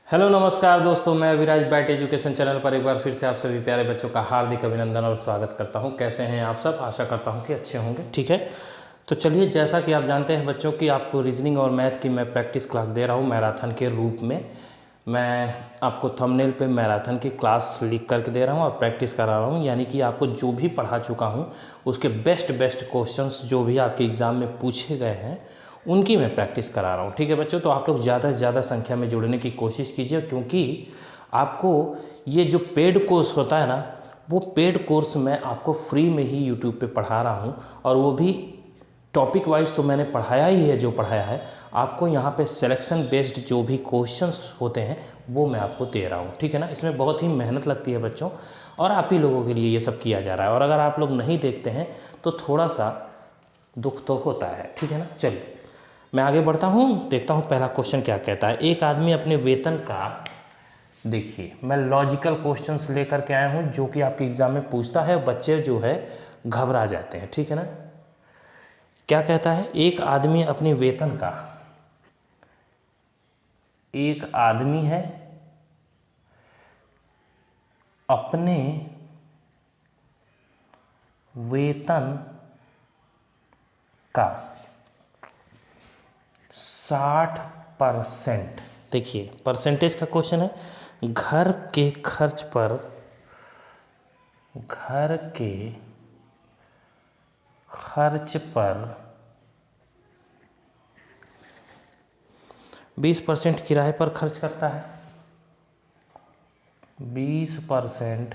Hello नमस्कार दोस्तों, मैं विराज बैट एजुकेशन चैनल पर एक बार फिर से आप सभी प्यारे बच्चों का हार्दिक अभिनंदन और स्वागत करता हूं। कैसे हैं आप सब? आशा करता हूं कि अच्छे होंगे। ठीक है, तो चलिए, जैसा कि आप जानते हैं बच्चों कि आपको रीजनिंग और मैथ की मैं प्रैक्टिस क्लास दे रहा हूं मैराथन के रूप में। मैं आपको थंबनेल पे मैराथन की क्लास लिख करके दे रहा हूं और प्रैक्टिस करा रहा हूं, यानी कि आपको जो भी पढ़ा चुका हूं उसके बेस्ट क्वेश्चंस जो भी आपके एग्ज़ाम में पूछे गए हैं उनकी मैं प्रैक्टिस करा रहा हूँ। ठीक है बच्चों, तो आप लोग ज़्यादा से ज़्यादा संख्या में जुड़ने की कोशिश कीजिए, क्योंकि आपको ये जो पेड कोर्स होता है ना, वो पेड कोर्स मैं आपको फ्री में ही यूट्यूब पे पढ़ा रहा हूँ, और वो भी टॉपिक वाइज तो मैंने पढ़ाया ही है। जो पढ़ाया है आपको यहाँ पे सिलेक्शन बेस्ड जो भी क्वेश्चंस होते हैं वो मैं आपको दे रहा हूँ। ठीक है ना, इसमें बहुत ही मेहनत लगती है बच्चों, और आप ही लोगों के लिए ये सब किया जा रहा है, और अगर आप लोग नहीं देखते हैं तो थोड़ा सा दुख तो होता है। ठीक है ना, चलिए मैं आगे बढ़ता हूँ, देखता हूँ पहला क्वेश्चन क्या कहता है। एक आदमी अपने वेतन का, देखिए मैं लॉजिकल क्वेश्चंस लेकर के आया हूँ जो कि आपके एग्जाम में पूछता है, बच्चे जो है घबरा जाते हैं। ठीक है ना, क्या कहता है? एक आदमी अपने वेतन का, एक आदमी है अपने वेतन का 60%, देखिए परसेंटेज का क्वेश्चन है, घर के खर्च पर, घर के खर्च पर 20% किराए पर खर्च करता है, 20%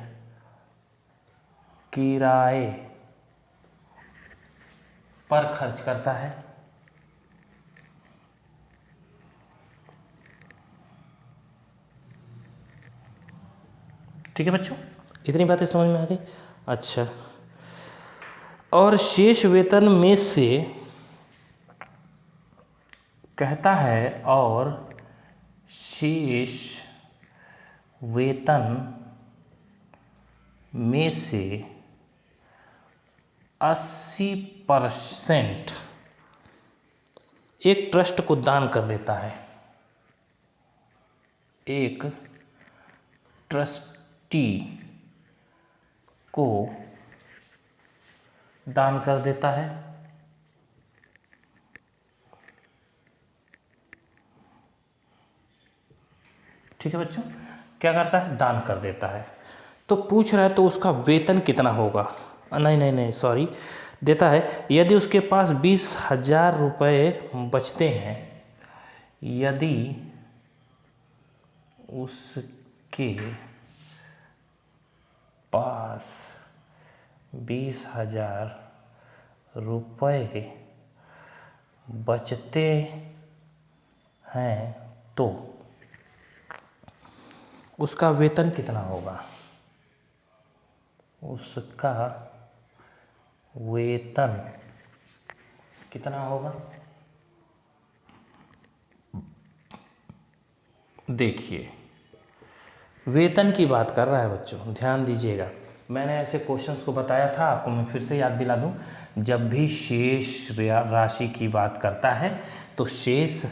किराए पर खर्च करता है। ठीक है बच्चों, इतनी बातें समझ में आ गई? अच्छा, और शेष वेतन में से, कहता है, और शेष वेतन में से 80% एक ट्रस्ट को दान कर देता है, एक ट्रस्टी को दान कर देता है। ठीक है बच्चों, क्या करता है? दान कर देता है। तो पूछ रहा है तो उसका वेतन कितना होगा? नहीं नहीं नहीं सॉरी, देता है यदि उसके पास 20,000 रुपये बचते हैं, यदि उसके पास 20,000 रुपये बचते हैं तो उसका वेतन कितना होगा? उसका वेतन कितना होगा? देखिए, वेतन की बात कर रहा है बच्चों, ध्यान दीजिएगा। मैंने ऐसे क्वेश्चंस को बताया था आपको, मैं फिर से याद दिला दूं। जब भी शेष राशि की बात करता है तो शेष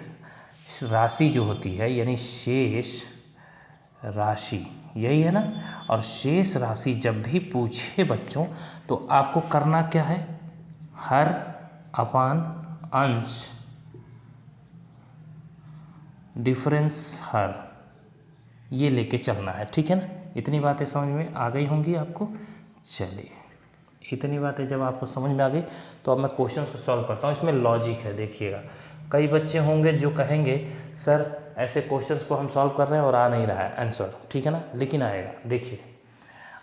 राशि जो होती है, यानी शेष राशि, यही है ना। और शेष राशि जब भी पूछे बच्चों तो आपको करना क्या है? हर अपान अंश, डिफरेंस हर, ये लेके चलना है। ठीक है ना, इतनी बातें समझ में आ गई होंगी आपको। चलिए, इतनी बातें जब आपको समझ में आ गई तो अब मैं क्वेश्चंस को सॉल्व करता हूँ। इसमें लॉजिक है, देखिएगा। कई बच्चे होंगे जो कहेंगे सर ऐसे क्वेश्चंस को हम सॉल्व कर रहे हैं और आ नहीं रहा है आंसर। ठीक है ना, लेकिन आएगा। देखिए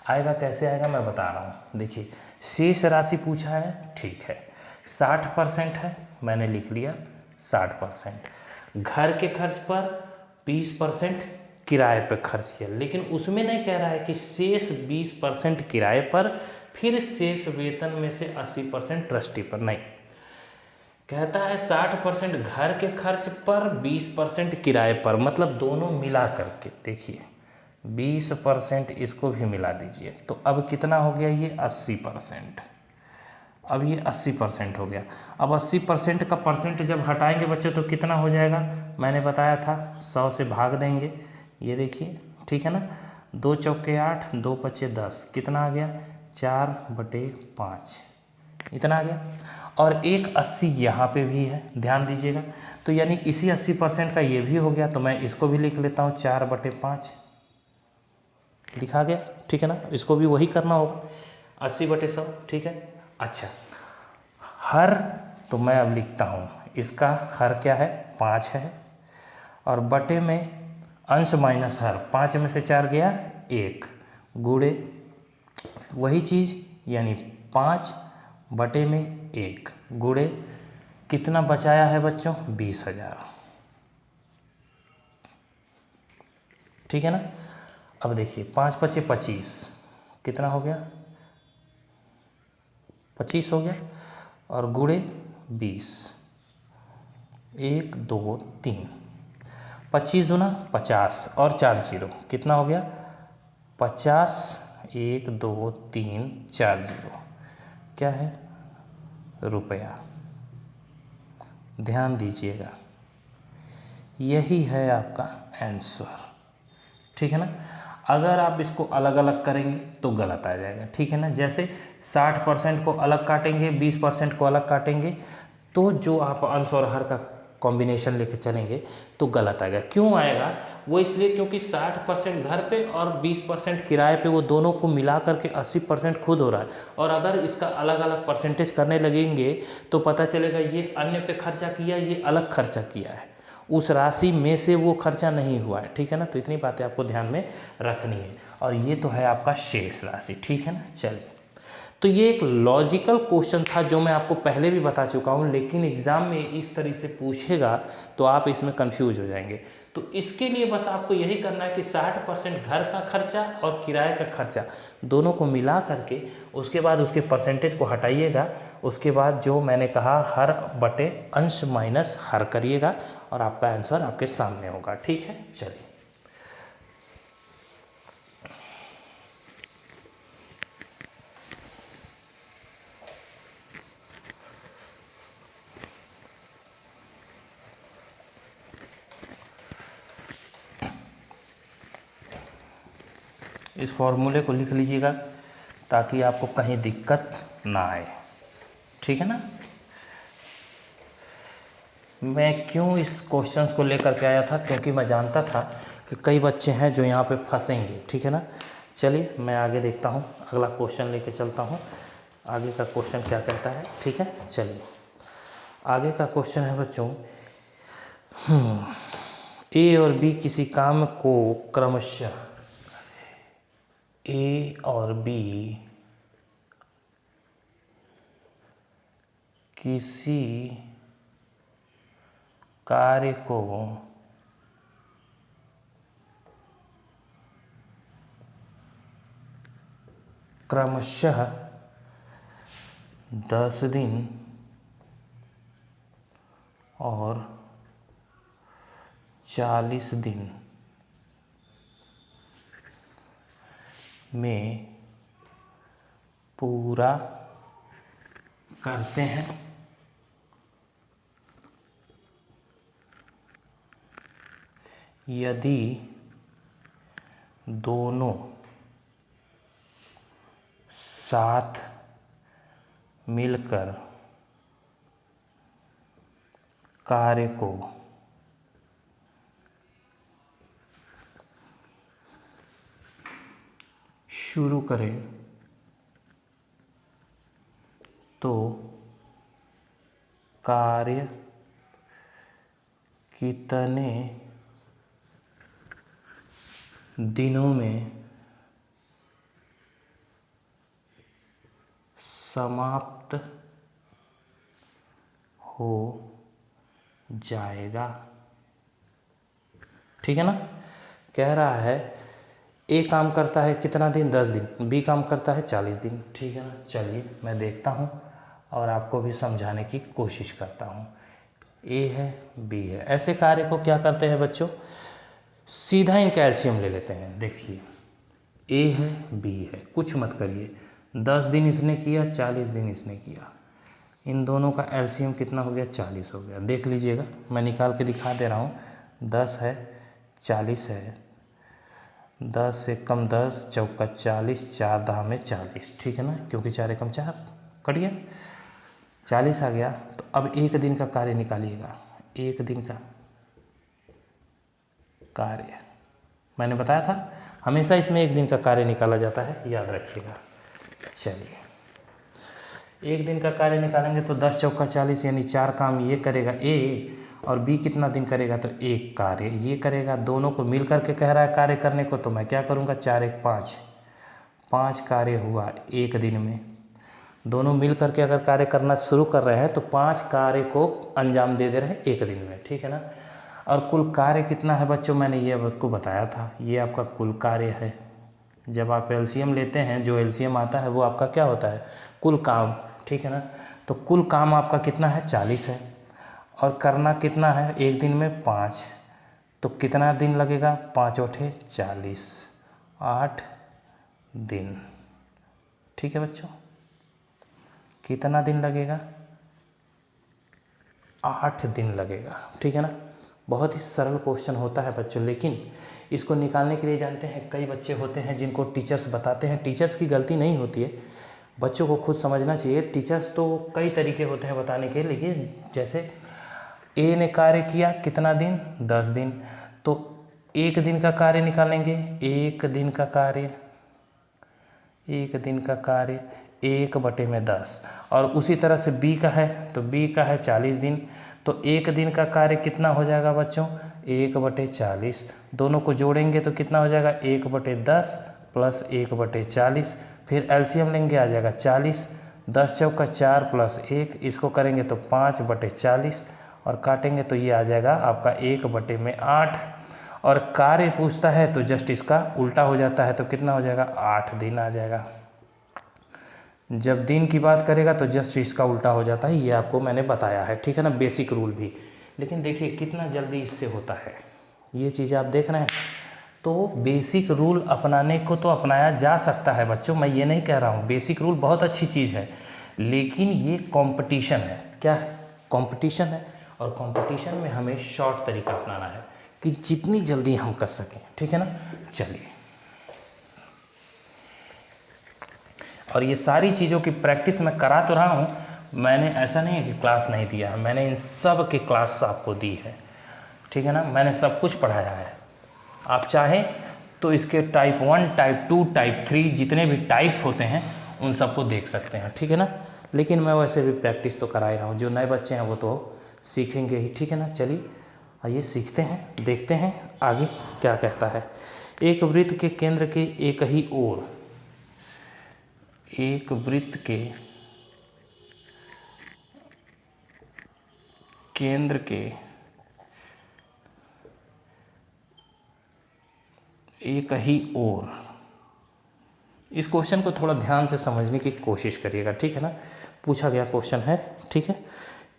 आएगा, कैसे आएगा मैं बता रहा हूँ। देखिए, शेष राशि पूछा है, ठीक है, 60% है, मैंने लिख लिया 60%। घर के खर्च पर 20% किराए पर खर्च किया, लेकिन उसमें नहीं कह रहा है कि शेष 20% किराए पर, फिर शेष वेतन में से 80% ट्रस्टी पर, नहीं। कहता है 60% घर के खर्च पर, 20% किराए पर, मतलब दोनों मिला करके। देखिए 20% इसको भी मिला दीजिए तो अब कितना हो गया? ये 80%। अब ये 80% हो गया। अब 80% का परसेंट जब हटाएंगे बच्चे तो कितना हो जाएगा? मैंने बताया था 100 से भाग देंगे, ये देखिए, ठीक है ना, 2 चौके 8, 2 पचे 10, कितना आ गया 4/5, इतना आ गया। और एक 80 यहाँ पे भी है, ध्यान दीजिएगा। तो यानी इसी 80% का ये भी हो गया, तो मैं इसको भी लिख लेता हूँ 4/5, लिखा गया, ठीक है ना। इसको भी वही करना होगा, 80/100, ठीक है। अच्छा, हर, तो मैं अब लिखता हूँ इसका हर क्या है 5 है, और बटे में अंश माइनस हर, 5 में से 4 गया 1, गुणे वही चीज़ यानी 5/1 गुणे कितना बचाया है बच्चों 20,000, ठीक है ना। अब देखिए 5 पचे 25, कितना हो गया 25 हो गया, और गुणे 20, 1 2 3, 25 दूना 50 और 4 0, कितना हो गया 50, 1 2 3 4 0, क्या है रुपया। ध्यान दीजिएगा, यही है आपका आंसर, ठीक है ना। अगर आप इसको अलग अलग करेंगे तो गलत आ जाएगा, ठीक है ना। जैसे 60% को अलग काटेंगे, 20% को अलग काटेंगे, तो जो आप अंश और हर का कॉम्बिनेशन लेके चलेंगे तो गलत आएगा। क्यों आएगा, वो इसलिए क्योंकि 60% घर पे और 20% किराए पे, वो दोनों को मिला करके 80% खुद हो रहा है। और अगर इसका अलग अलग परसेंटेज करने लगेंगे तो पता चलेगा ये अन्य पे खर्चा किया, ये अलग खर्चा किया है, उस राशि में से वो खर्चा नहीं हुआ है, ठीक है ना। तो इतनी बातें आपको ध्यान में रखनी है। और ये तो है आपका शेष राशि, ठीक है ना। चलिए, तो ये एक लॉजिकल क्वेश्चन था जो मैं आपको पहले भी बता चुका हूँ, लेकिन एग्जाम में इस तरह से पूछेगा तो आप इसमें कंफ्यूज हो जाएंगे। तो इसके लिए बस आपको यही करना है कि 60% घर का खर्चा और किराए का खर्चा दोनों को मिला करके उसके बाद उसके परसेंटेज को हटाइएगा। उसके बाद जो मैंने कहा हर बटे अंश माइनस हर करिएगा और आपका आंसर आपके सामने होगा, ठीक है। चलिए, इस फॉर्मूले को लिख लीजिएगा ताकि आपको कहीं दिक्कत ना आए, ठीक है ना। मैं क्यों इस क्वेश्चंस को लेकर के आया था, क्योंकि मैं जानता था कि कई बच्चे हैं जो यहाँ पे फंसेंगे, ठीक है ना। चलिए, मैं आगे देखता हूँ, अगला क्वेश्चन लेके चलता हूँ। आगे का क्वेश्चन क्या कहता है, ठीक है। चलिए, आगे का क्वेश्चन है बच्चों, ए और बी किसी काम को क्रमशः, ए और बी किसी कार्य को क्रमशः 10 दिन और 40 दिन में पूरा करते हैं, यदि दोनों साथ मिलकर कार्य को शुरू करें तो कार्य कितने दिनों में समाप्त हो जाएगा, ठीक है ना। कह रहा है ए काम करता है कितना दिन 10 दिन, बी काम करता है 40 दिन, ठीक है ना। चलिए, मैं देखता हूँ और आपको भी समझाने की कोशिश करता हूँ। ए है, बी है, ऐसे कार्य को क्या करते हैं बच्चों, सीधा इनका एलसीएम ले लेते हैं। देखिए, ए है, बी है, कुछ मत करिए, 10 दिन इसने किया, 40 दिन इसने किया, इन दोनों का एलसीएम कितना हो गया 40 हो गया। देख लीजिएगा, मैं निकाल के दिखा दे रहा हूँ, 10 है, 40 है, 10 एकम 10, चौका 40, 4 दहा में 40, ठीक है ना, क्योंकि 4 एकम 4 कट गया, 40 आ गया। तो अब एक दिन का कार्य निकालिएगा, एक दिन का कार्य, मैंने बताया था हमेशा इसमें एक दिन का कार्य निकाला जाता है, याद रखिएगा। चलिए एक दिन का कार्य निकालेंगे तो 10 चौका 40 यानी 4 काम ये करेगा ए, और बी कितना दिन करेगा तो एक कार्य ये करेगा। दोनों को मिल करके कह रहा है कार्य करने को, तो मैं क्या करूँगा, 4 एक 5, 5 कार्य हुआ एक दिन में। दोनों मिल करके अगर कार्य करना शुरू कर रहे हैं तो 5 कार्य को अंजाम दे रहे हैं एक दिन में, ठीक है ना। और कुल कार्य कितना है बच्चों, मैंने ये आपको बताया था, ये आपका कुल कार्य है। जब आप एलसीएम लेते हैं, जो एलसीएम आता है वो आपका क्या होता है, कुल काम, ठीक है ना। तो कुल काम आपका कितना है, 40 है, और करना कितना है एक दिन में 5, तो कितना दिन लगेगा, 5 ओठे 40, 8 दिन, ठीक है बच्चों। कितना दिन लगेगा, 8 दिन लगेगा, ठीक है ना। बहुत ही सरल क्वेश्चन होता है बच्चों, लेकिन इसको निकालने के लिए जानते हैं कई बच्चे होते हैं जिनको टीचर्स बताते हैं, टीचर्स की गलती नहीं होती है, बच्चों को खुद समझना चाहिए। टीचर्स तो कई तरीके होते हैं बताने के, लेकिन जैसे ए ने कार्य किया कितना दिन, 10 दिन, तो एक दिन का कार्य निकालेंगे, एक दिन का कार्य, एक दिन का कार्य 1/10, और उसी तरह से बी का है तो बी का है 40 दिन, तो एक दिन का कार्य कितना हो जाएगा बच्चों, 1/40, दोनों को जोड़ेंगे तो कितना हो जाएगा, 1/10 प्लस 1/40, फिर एलसीएम लेंगे आ जाएगा 40, 10 चौका 4 प्लस 1, इसको करेंगे तो 5/40, और काटेंगे तो ये आ जाएगा आपका 1/8, और कार्य पूछता है तो जस्ट इसका उल्टा हो जाता है, तो कितना हो जाएगा, 8 दिन आ जाएगा। जब दिन की बात करेगा तो जस्ट इसका उल्टा हो जाता है, ये आपको मैंने बताया है, ठीक है ना, बेसिक रूल भी। लेकिन देखिए कितना जल्दी इससे होता है, ये चीज़ आप देख रहे हैं। तो बेसिक रूल अपनाने को तो अपनाया जा सकता है बच्चों, मैं ये नहीं कह रहा हूँ, बेसिक रूल बहुत अच्छी चीज़ है, लेकिन ये कंपटीशन है, क्या है, कंपटीशन है, और कंपटीशन में हमें शॉर्ट तरीका अपनाना है कि जितनी जल्दी हम कर सकें, ठीक है ना। चलिए, और ये सारी चीज़ों की प्रैक्टिस मैं करा तो रहा हूँ, मैंने ऐसा नहीं है कि क्लास नहीं दिया है, मैंने इन सब की क्लास आपको दी है, ठीक है ना, मैंने सब कुछ पढ़ाया है। आप चाहें तो इसके टाइप 1, टाइप 2, टाइप 3 जितने भी टाइप होते हैं उन सबको देख सकते हैं, ठीक है ना। लेकिन मैं वैसे भी प्रैक्टिस तो करा ही रहा हूँ, जो नए बच्चे हैं वो तो सीखेंगे ही, ठीक है ना। चलिए आइए सीखते हैं, देखते हैं आगे क्या कहता है। एक वृत्त के केंद्र के एक ही ओर, एक वृत्त के केंद्र के एक ही ओर, इस क्वेश्चन को थोड़ा ध्यान से समझने की कोशिश करिएगा, ठीक है ना। पूछा गया क्वेश्चन है, ठीक है।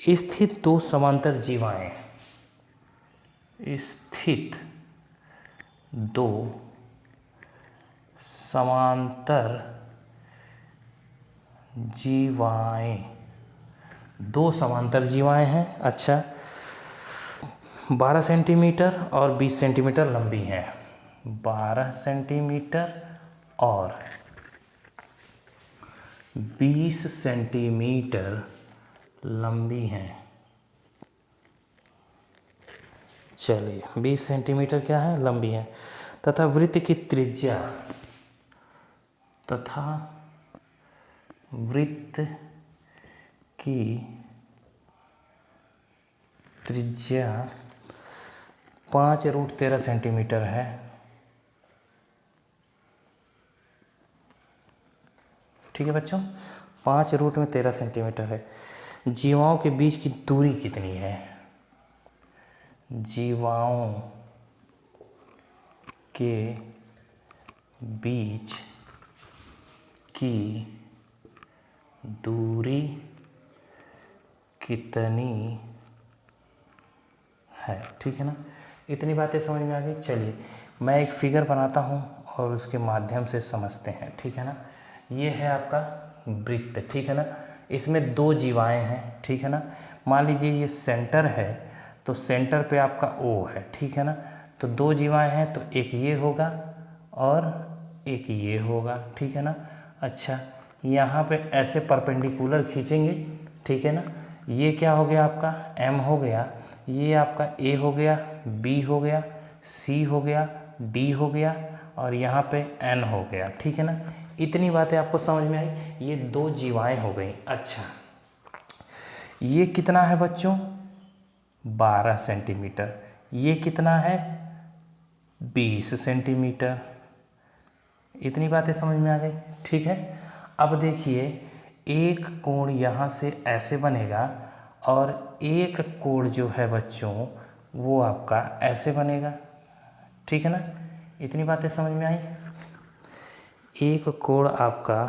स्थित 2 समांतर जीवाएं, स्थित 2 समांतर जीवाएं, 2 समांतर जीवाएं हैं, अच्छा, 12 सेंटीमीटर और 20 सेंटीमीटर लंबी हैं, 12 सेंटीमीटर और 20 सेंटीमीटर लंबी हैं। चलिए 20 सेंटीमीटर क्या है, लंबी है, तथा वृत्त की त्रिज्या, तथा वृत्त की त्रिज्या 5√13 सेंटीमीटर है, ठीक है बच्चों, 5√13 सेंटीमीटर है। जीवाओं के बीच की दूरी कितनी है, जीवाओं के बीच की दूरी कितनी है, ठीक है ना। इतनी बातें समझ में आ गई। चलिए मैं एक फिगर बनाता हूँ और उसके माध्यम से समझते हैं, ठीक है ना। ये है आपका वृत्त, ठीक है ना, इसमें 2 जीवाएं हैं, ठीक है ना। मान लीजिए ये सेंटर है, तो सेंटर पे आपका O है, ठीक है ना। तो 2 जीवाएं हैं, तो एक ये होगा और एक ये होगा, ठीक है ना। अच्छा, यहाँ पे ऐसे परपेंडिकुलर खींचेंगे, ठीक है ना। ये क्या हो गया आपका M हो गया, ये आपका A हो गया, B हो गया, C हो गया, D हो गया और यहाँ पे N हो गया, ठीक है ना। इतनी बातें आपको समझ में आई। ये 2 जीवाएँ हो गई। अच्छा, ये कितना है बच्चों 12 सेंटीमीटर, ये कितना है 20 सेंटीमीटर। इतनी बातें समझ में आ गई, ठीक है। अब देखिए, एक कोण यहाँ से ऐसे बनेगा और एक कोण जो है बच्चों वो आपका ऐसे बनेगा, ठीक है ना। इतनी बातें समझ में आई। एक कोण आपका,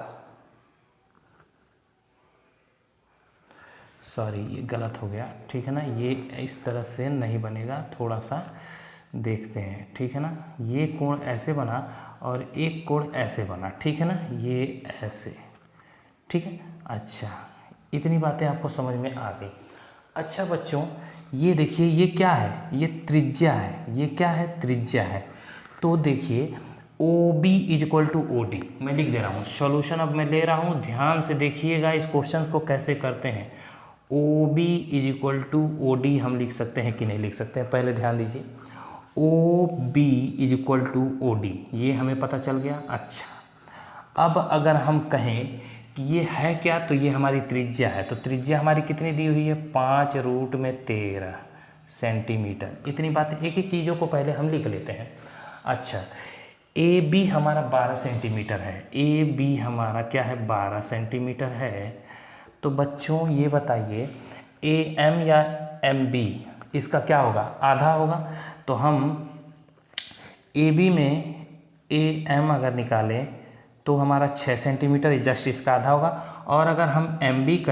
सॉरी ये गलत हो गया, ठीक है ना। ये इस तरह से नहीं बनेगा, थोड़ा सा देखते हैं, ठीक है ना। ये कोण ऐसे बना और एक कोण ऐसे बना, ठीक है ना, ये ऐसे, ठीक है। अच्छा, इतनी बातें आपको समझ में आ गई। अच्छा बच्चों, ये देखिए, ये क्या है, ये त्रिज्या है, ये क्या है त्रिज्या है। तो देखिए OB इजक्वल टू OD, मैं लिख दे रहा हूँ। सॉल्यूशन अब मैं ले रहा हूँ, ध्यान से देखिएगा इस क्वेश्चन को कैसे करते हैं। OB इजक्वल टू OD हम लिख सकते हैं कि नहीं लिख सकते हैं, पहले ध्यान दीजिए। OB इजक्वल टू OD, ये हमें पता चल गया। अच्छा, अब अगर हम कहें कि ये है क्या, तो ये हमारी त्रिज्या है। तो त्रिज्या हमारी कितनी दी हुई है 5√13 सेंटीमीटर। इतनी बातें, एक एक चीज़ों को पहले हम लिख लेते हैं। अच्छा, AB हमारा 12 सेंटीमीटर है, AB हमारा क्या है 12 सेंटीमीटर है। तो बच्चों ये बताइए AM या MB इसका क्या होगा, आधा होगा। तो हम AB में AM अगर निकालें तो हमारा 6 सेंटीमीटर जस्ट इसका आधा होगा। और अगर हम MB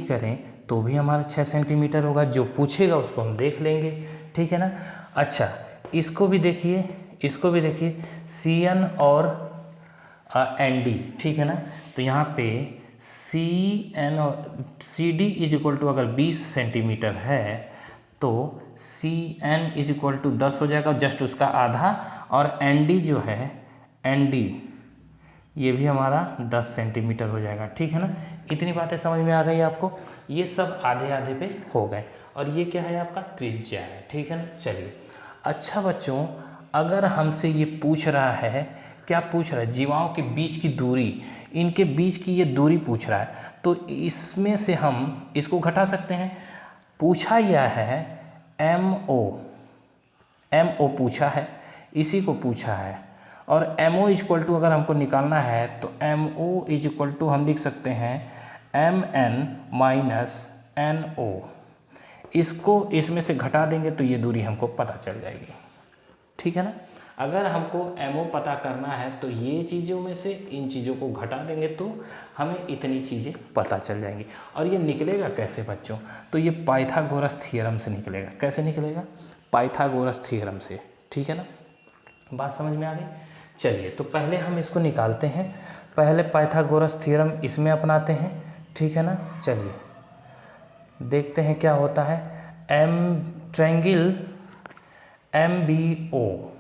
करें तो भी हमारा 6 सेंटीमीटर होगा। जो पूछेगा उसको हम देख लेंगे, ठीक है ना। अच्छा, इसको भी देखिए, इसको भी देखिए, CN और ND, ठीक है ना। तो यहाँ पे CN और CD इज इक्वल टू अगर 20 सेंटीमीटर है तो CN इज इक्वल टू 10 हो जाएगा, जस्ट उसका आधा। और ND जो है, ND ये भी हमारा 10 सेंटीमीटर हो जाएगा, ठीक है ना। इतनी बातें समझ में आ गई आपको। ये सब आधे आधे पे हो गए और ये क्या है आपका त्रिज्या है, ठीक है ना। चलिए, अच्छा बच्चों, अगर हमसे ये पूछ रहा है, क्या पूछ रहा है, जीवाओं के बीच की दूरी, इनके बीच की ये दूरी पूछ रहा है, तो इसमें से हम इसको घटा सकते हैं। पूछा यह है MO पूछा है, इसी को पूछा है। और MO इक्वल टू अगर हमको निकालना है तो MO इक्वल टू हम लिख सकते हैं MN माइनस NO। इसको इसमें से घटा देंगे तो ये दूरी हमको पता चल जाएगी, ठीक है ना। अगर हमको MO पता करना है तो ये चीज़ों में से इन चीज़ों को घटा देंगे तो हमें इतनी चीज़ें पता चल जाएंगी। और ये निकलेगा कैसे बच्चों, तो ये पाइथागोरस थ्योरम से निकलेगा। कैसे निकलेगा, पाइथागोरस थ्योरम से, ठीक है ना। बात समझ में आ गई। चलिए, तो पहले हम इसको निकालते हैं, पहले पाइथागोरस थ्योरम इसमें अपनाते हैं, ठीक है ना। चलिए देखते हैं क्या होता है। ट्रायंगल MBO,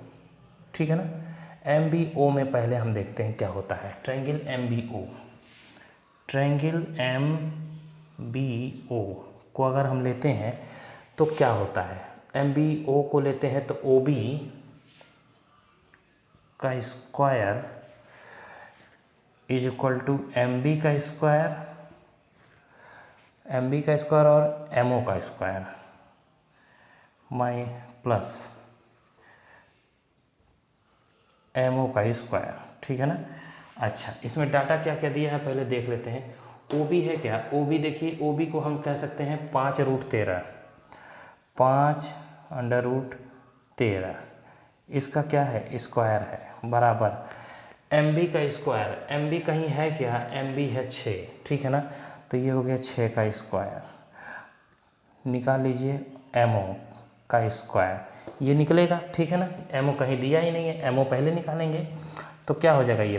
ठीक है ना। MBO में पहले हम देखते हैं क्या होता है। ट्रायंगल MBO को अगर हम लेते हैं तो क्या होता है। MBO को लेते हैं तो OB का square is equal to MB का स्क्वायर और MO का स्क्वायर प्लस MO का स्क्वायर, ठीक है ना। अच्छा, इसमें डाटा क्या क्या दिया है पहले देख लेते हैं। OB है क्या, OB देखिए, OB को हम कह सकते हैं 5√13 इसका क्या है स्क्वायर है, बराबर MB का स्क्वायर। MB कहीं है क्या, MB है 6, ठीक है ना। तो ये हो गया 6 का स्क्वायर। निकाल लीजिए MO का स्क्वायर, ये निकलेगा, ठीक है ना। MO कहीं दिया ही नहीं है, MO पहले निकालेंगे तो क्या हो जाएगा, ये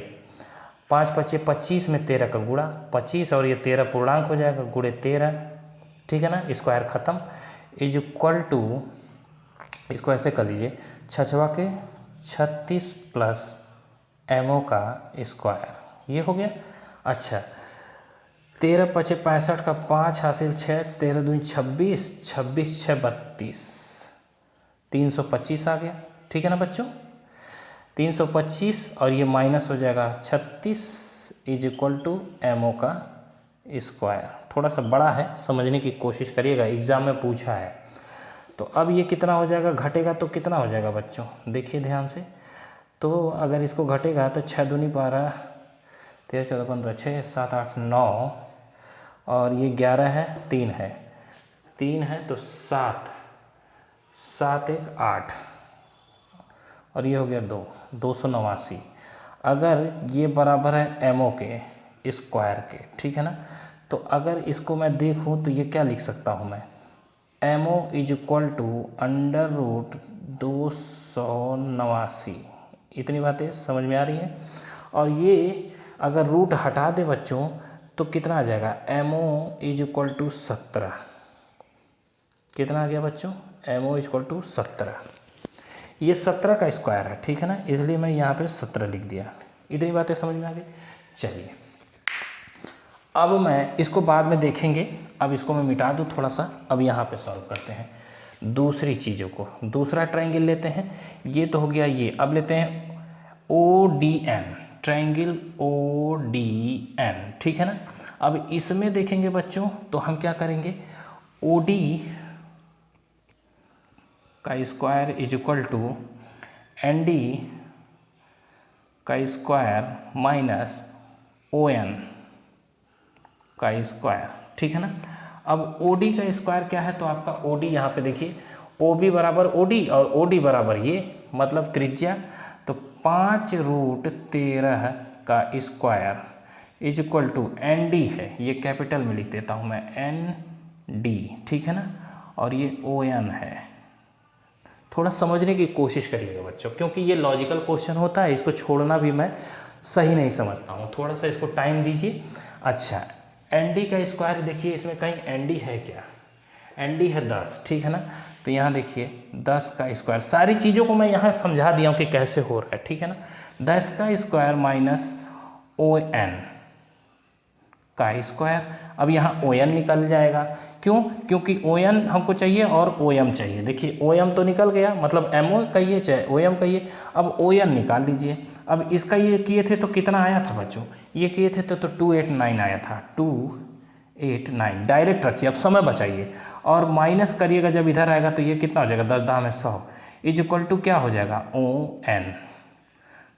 5 × 5 = 25 में 13 का गुणा 25 और ये 13 पूर्णांक हो जाएगा, गुणे 13, ठीक है ना। स्क्वायर ख़त्म इज इक्वल टू, इसको ऐसे कर लीजिए, 6 × 6 = 36 प्लस एमओ का स्क्वायर, ये हो गया। अच्छा 13 पचे 65 का 5 हासिल 6, 13 दूनी 26, 26 6 32, 325 आ गया। ठीक है ना बच्चों, 325 और ये माइनस हो जाएगा 36 इज इक्वल टू एमओ का स्क्वायर। थोड़ा सा बड़ा है, समझने की कोशिश करिएगा, एग्ज़ाम में पूछा है। तो अब ये कितना हो जाएगा, घटेगा तो कितना हो जाएगा बच्चों, देखिए ध्यान से। तो अगर इसको घटेगा तो 6 दूनी 12, 13 14 15, 6 7 8 9 और ये 11 है, 3 है, 3 है तो 7 7 1 8 और ये हो गया 2, 289। अगर ये बराबर है एमओ के स्क्वायर के, ठीक है ना। तो अगर इसको मैं देखूं तो ये क्या लिख सकता हूं मैं, MO is equal to under root 289। इतनी बातें समझ में आ रही है। और ये अगर रूट हटा दे बच्चों तो कितना आ जाएगा, एमओ इज इक्वल टू 17। कितना आ गया बच्चों, एमओ इज इक्वल टू 17। ये 17 का स्क्वायर है, ठीक है ना, इसलिए मैं यहाँ पे 17 लिख दिया। इतनी बातें समझ में आ गई। चलिए अब मैं इसको बाद में देखेंगे, अब इसको मैं मिटा दूँ थोड़ा सा। अब यहाँ पे सॉल्व करते हैं दूसरी चीज़ों को। दूसरा ट्रायंगल लेते हैं, ये तो हो गया ये। अब लेते हैं O D N, triangle O D N, ठीक है ना। अब इसमें देखेंगे बच्चों तो हम क्या करेंगे, ओ डी का square is equal to N D का स्क्वायर माइनस ओ एन का स्क्वायर, ठीक है ना। अब ओ डी का स्क्वायर क्या है, तो आपका ओ डी यहाँ पे देखिए, ओ बी बराबर ओ डी और ओ डी बराबर ये, मतलब त्रिज्या। तो 5√13 का square is equal to N D है, ये कैपिटल में लिख देता हूँ मैं, एन डी, ठीक है ना। और ये ओ एन है। थोड़ा समझने की कोशिश करिएगा बच्चों, क्योंकि ये लॉजिकल क्वेश्चन होता है, इसको छोड़ना भी मैं सही नहीं समझता हूँ, थोड़ा सा इसको टाइम दीजिए। अच्छा एन डी का स्क्वायर देखिए, इसमें कहीं एन डी है क्या, एन डी है 10, ठीक है ना। तो यहाँ देखिए 10 का स्क्वायर, सारी चीज़ों को मैं यहाँ समझा दिया हूँ कि कैसे हो रहा है, ठीक है ना। 10 का स्क्वायर माइनस ओ एन का स्क्वायर। अब यहाँ ओ एन निकल जाएगा, क्यों, क्योंकि ओ एन हमको चाहिए और ओ एम चाहिए। देखिए ओ एम तो निकल गया, मतलब एम ओ कहिए चाहे ओ एम कहिए। अब ओ एन निकाल लीजिए। अब इसका ये किए थे तो कितना आया था बच्चों, ये किए थे तो 289 आया था, 289। डायरेक्ट रखिए, अब समय बचाइए और माइनस करिएगा जब इधर आएगा तो ये कितना हो जाएगा, 10 10 में 100 इज इक्वल टू क्या हो जाएगा, ओ एन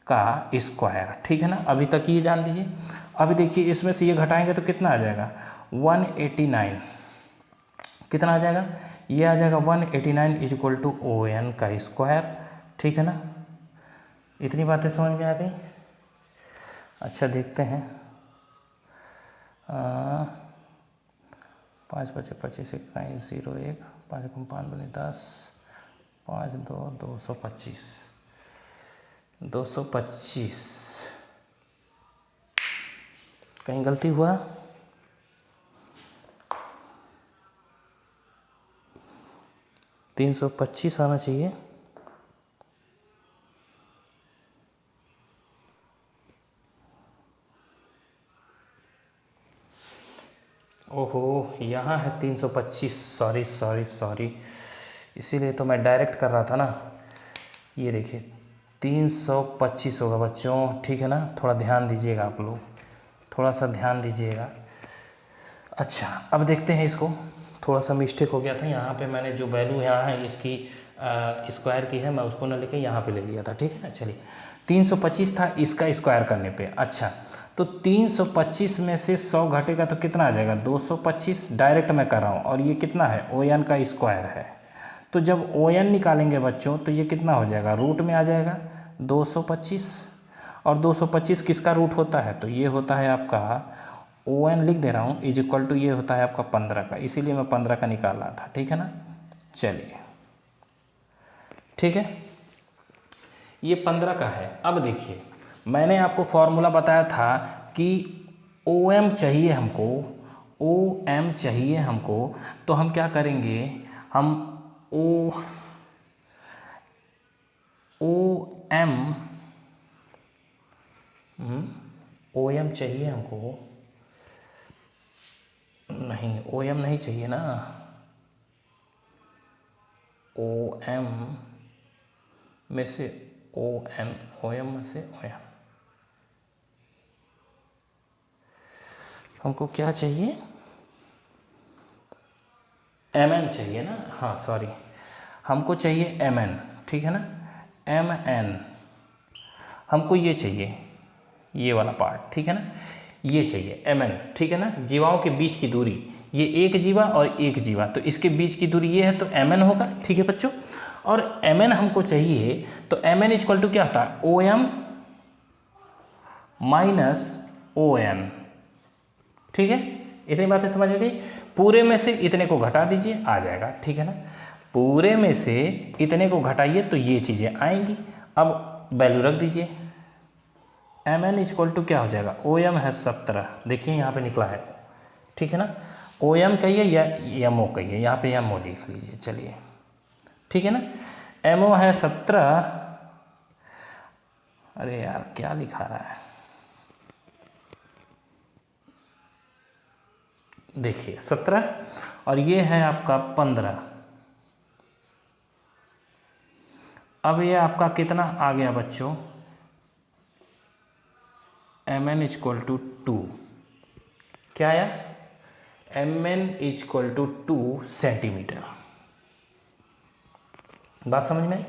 का स्क्वायर, ठीक है ना। अभी तक ये जान लीजिए। अभी देखिए इसमें से ये घटाएंगे तो कितना आ जाएगा, 189। कितना आ जाएगा, ये आ जाएगा 189 is equal to O N का स्क्वायर, ठीक है ना। इतनी बातें समझ में आ गई। अच्छा देखते हैं, 5 5 25 21 0 1 5 5 10 5 2 225 225। कहीं गलती हुआ, $325 आना चाहिए। ओहो यहाँ है 325, सॉरी सॉरी सॉरी, इसीलिए तो मैं डायरेक्ट कर रहा था ना। ये देखिए 325 होगा बच्चों, ठीक है ना। थोड़ा ध्यान दीजिएगा आप लोग, थोड़ा सा ध्यान दीजिएगा। अच्छा अब देखते हैं इसको, थोड़ा सा मिस्टेक हो गया था यहाँ पे, मैंने जो वैल्यू यहाँ है इसकी स्क्वायर की है, मैं उसको ना लेके यहाँ पे ले लिया था, ठीक है ना। चलिए 325 था इसका स्क्वायर करने पे। अच्छा तो 325 में से 100 घटेगा तो कितना आ जाएगा, 225। डायरेक्ट मैं कर रहा हूँ, और ये कितना है, ओ एन का स्क्वायर है। तो जब ओ एन निकालेंगे बच्चों तो ये कितना हो जाएगा, रूट में आ जाएगा 225। और 225 किसका रूट होता है, तो ये होता है आपका, ओ एन लिख दे रहा हूँ, इज इक्वल टू ये होता है आपका 15 का, इसीलिए मैं 15 का निकाल रहा था, ठीक है ना। चलिए ठीक है, ये 15 का है। अब देखिए मैंने आपको फॉर्मूला बताया था कि ओ एम चाहिए हमको, ओ एम चाहिए हमको, तो हम क्या करेंगे, हम ओ एम, ओ एम चाहिए हमको, नहीं ओ एम नहीं चाहिए ना, ओ एम में से ओ एन, ओ एम में से ओ एम, हमको क्या चाहिए, एम एन चाहिए ना, हाँ सॉरी, हमको चाहिए एम एन, ठीक है ना, एम एन हमको ये चाहिए, ये वाला पार्ट, ठीक है ना, ये चाहिए एम एन, ठीक है ना, जीवाओं के बीच की दूरी, ये एक जीवा और एक जीवा, तो इसके बीच की दूरी ये है, तो एम एन होगा, ठीक है बच्चों। और एम एन हमको चाहिए, तो एम एन इक्वल टू क्या होता है, O M minus O N, ठीक है, इतनी बातें समझ में गई। पूरे में से इतने को घटा दीजिए, आ जाएगा, ठीक है ना, पूरे में से इतने को घटाइए तो ये चीज़ें आएंगी। अब वैल्यू रख दीजिए, एम एन इक्वल टू क्या हो जाएगा, ओ एम है 17, देखिए यहाँ पे निकला है, ठीक है ना, ओ एम कहिए या एम ओ कहिए, यहाँ पे एम ओ लिख लीजिए, चलिए ठीक है ना, एम ओ है 17, अरे यार क्या लिखा रहा है, देखिए 17 और ये है आपका 15, अब ये आपका कितना आ गया बच्चों, एम एन इक्वल टू 2, क्या आया, M N equal to 2 centimetre, बात समझ में आई।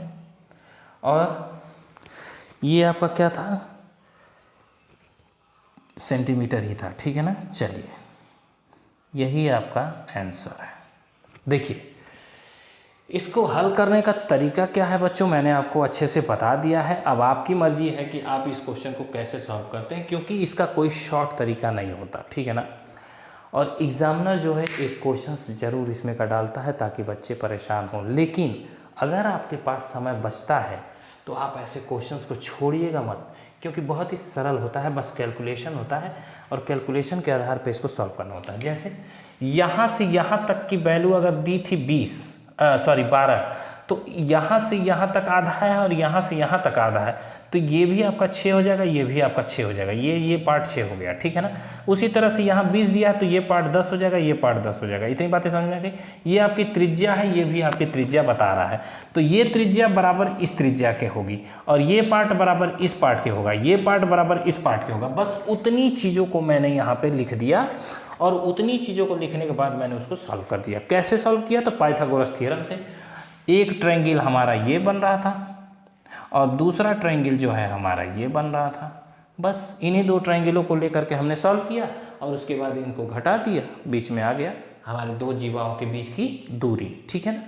और ये आपका क्या था, सेंटीमीटर ही था, ठीक है ना, चलिए यही आपका आंसर है। देखिए इसको हल करने का तरीका क्या है बच्चों, मैंने आपको अच्छे से बता दिया है, अब आपकी मर्जी है कि आप इस क्वेश्चन को कैसे सॉल्व करते हैं, क्योंकि इसका कोई शॉर्ट तरीका नहीं होता, ठीक है ना। और एग्जामिनर जो है एक क्वेश्चन ज़रूर इसमें का डालता है ताकि बच्चे परेशान हों, लेकिन अगर आपके पास समय बचता है तो आप ऐसे क्वेश्चंस को छोड़िएगा मत, क्योंकि बहुत ही सरल होता है, बस कैलकुलेशन होता है और कैलकुलेशन के आधार पर इसको सॉल्व करना होता है। जैसे यहाँ से यहाँ तक की वैल्यू अगर दी थी 12, तो यहाँ से यहाँ तक आधा है और यहाँ से यहाँ तक आधा है, तो ये भी आपका 6 हो जाएगा, ये भी आपका 6 हो जाएगा, ये पार्ट 6 हो गया, ठीक है ना। उसी तरह से यहाँ 20 दिया है तो ये पार्ट 10 हो जाएगा, ये पार्ट 10 हो जाएगा, इतनी बातें समझ में आ गई। ये आपकी त्रिज्या है, ये भी आपकी त्रिज्या बता रहा है, तो ये त्रिज्या बराबर इस त्रिज्या के होगी और ये पार्ट बराबर इस पार्ट के होगा, ये पार्ट बराबर इस पार्ट के होगा। बस उतनी चीज़ों को मैंने यहाँ पर लिख दिया और उतनी चीज़ों को लिखने के बाद मैंने उसको सॉल्व कर दिया। कैसे सॉल्व किया, तो पाइथागोरस थ्योरम से। एक ट्रायंगल हमारा ये बन रहा था और दूसरा ट्रायंगल जो है हमारा ये बन रहा था, बस इन्हीं दो ट्रायंगलों को लेकर के हमने सॉल्व किया और उसके बाद इनको घटा दिया, बीच में आ गया हमारे दो जीवाओं के बीच की दूरी, ठीक है ना।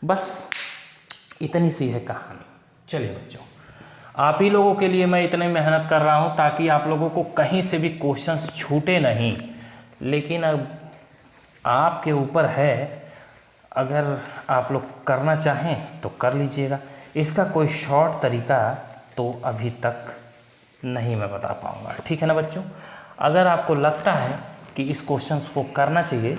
बस इतनी सी है कहानी। चलिए बच्चों, आप ही लोगों के लिए मैं इतनी मेहनत कर रहा हूँ ताकि आप लोगों को कहीं से भी क्वेश्चंस छूटे नहीं, लेकिन अब आपके ऊपर है, अगर आप लोग करना चाहें तो कर लीजिएगा। इसका कोई शॉर्ट तरीका तो अभी तक नहीं मैं बता पाऊँगा, ठीक है ना बच्चों। अगर आपको लगता है कि इस क्वेश्चंस को करना चाहिए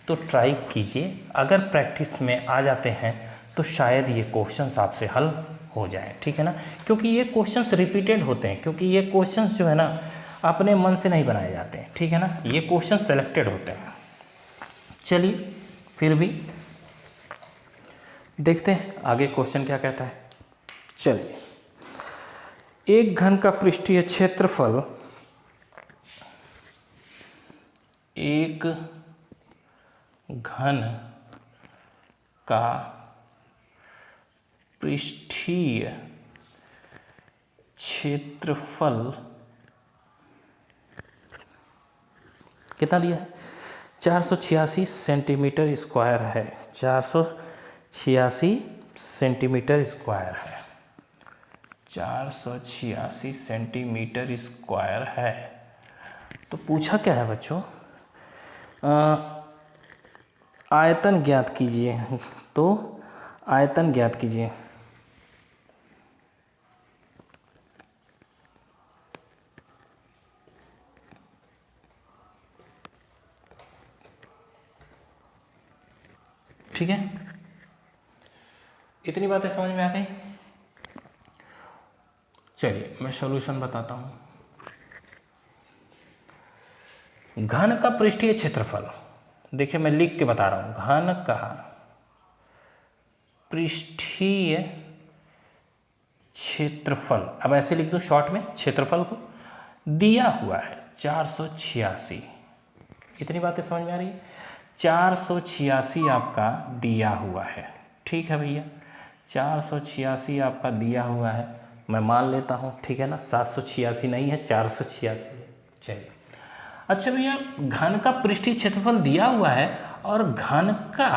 तो ट्राई कीजिए, अगर प्रैक्टिस में आ जाते हैं तो शायद ये क्वेश्चंस आपसे हल हो जाए, ठीक है ना। क्योंकि ये क्वेश्चंस रिपीटेड होते हैं, क्योंकि ये क्वेश्चंस जो है ना अपने मन से नहीं बनाए जाते हैं, ठीक है ना, ये क्वेश्चन सेलेक्टेड होते हैं। चलिए फिर भी देखते हैं आगे क्वेश्चन क्या कहता है। चलिए, एक घन का पृष्ठीय क्षेत्रफल, एक घन का पृष्ठीय क्षेत्रफल कितना दिया है, 486 सेंटीमीटर स्क्वायर है, 486 सेंटीमीटर स्क्वायर है, 486 सेंटीमीटर स्क्वायर है। तो पूछा क्या है बच्चों, आयतन ज्ञात कीजिए, तो आयतन ज्ञात कीजिए। ठीक है, इतनी बातें समझ में आ गई। चलिए मैं सॉल्यूशन बताता हूँ। घन का पृष्ठीय क्षेत्रफल, देखिए मैं लिख के बता रहा हूँ, घन का पृष्ठीय क्षेत्रफल, अब ऐसे लिख दूँ शॉर्ट में क्षेत्रफल को, दिया हुआ है 486। इतनी बातें समझ में आ रही है? 486 आपका दिया हुआ है, ठीक है भैया, 486 आपका दिया हुआ है, मैं मान लेता हूँ, ठीक है ना, 786 नहीं है, 486 है। चलिए अच्छा भैया, घन का पृष्ठीय क्षेत्रफल दिया हुआ है और घन का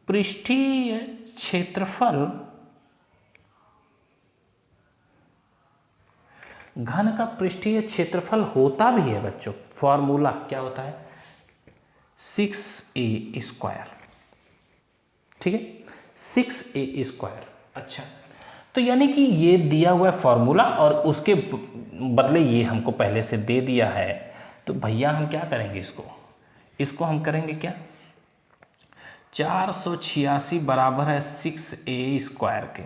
पृष्ठीय क्षेत्रफल, घन का पृष्ठीय क्षेत्रफल होता भी है बच्चों, फॉर्मूला क्या होता है, 6a², ठीक है, 6a²। अच्छा, तो यानी कि ये दिया हुआ है फॉर्मूला और उसके बदले ये हमको पहले से दे दिया है, तो भैया हम क्या करेंगे, इसको हम करेंगे क्या, 486 बराबर है 6a² के,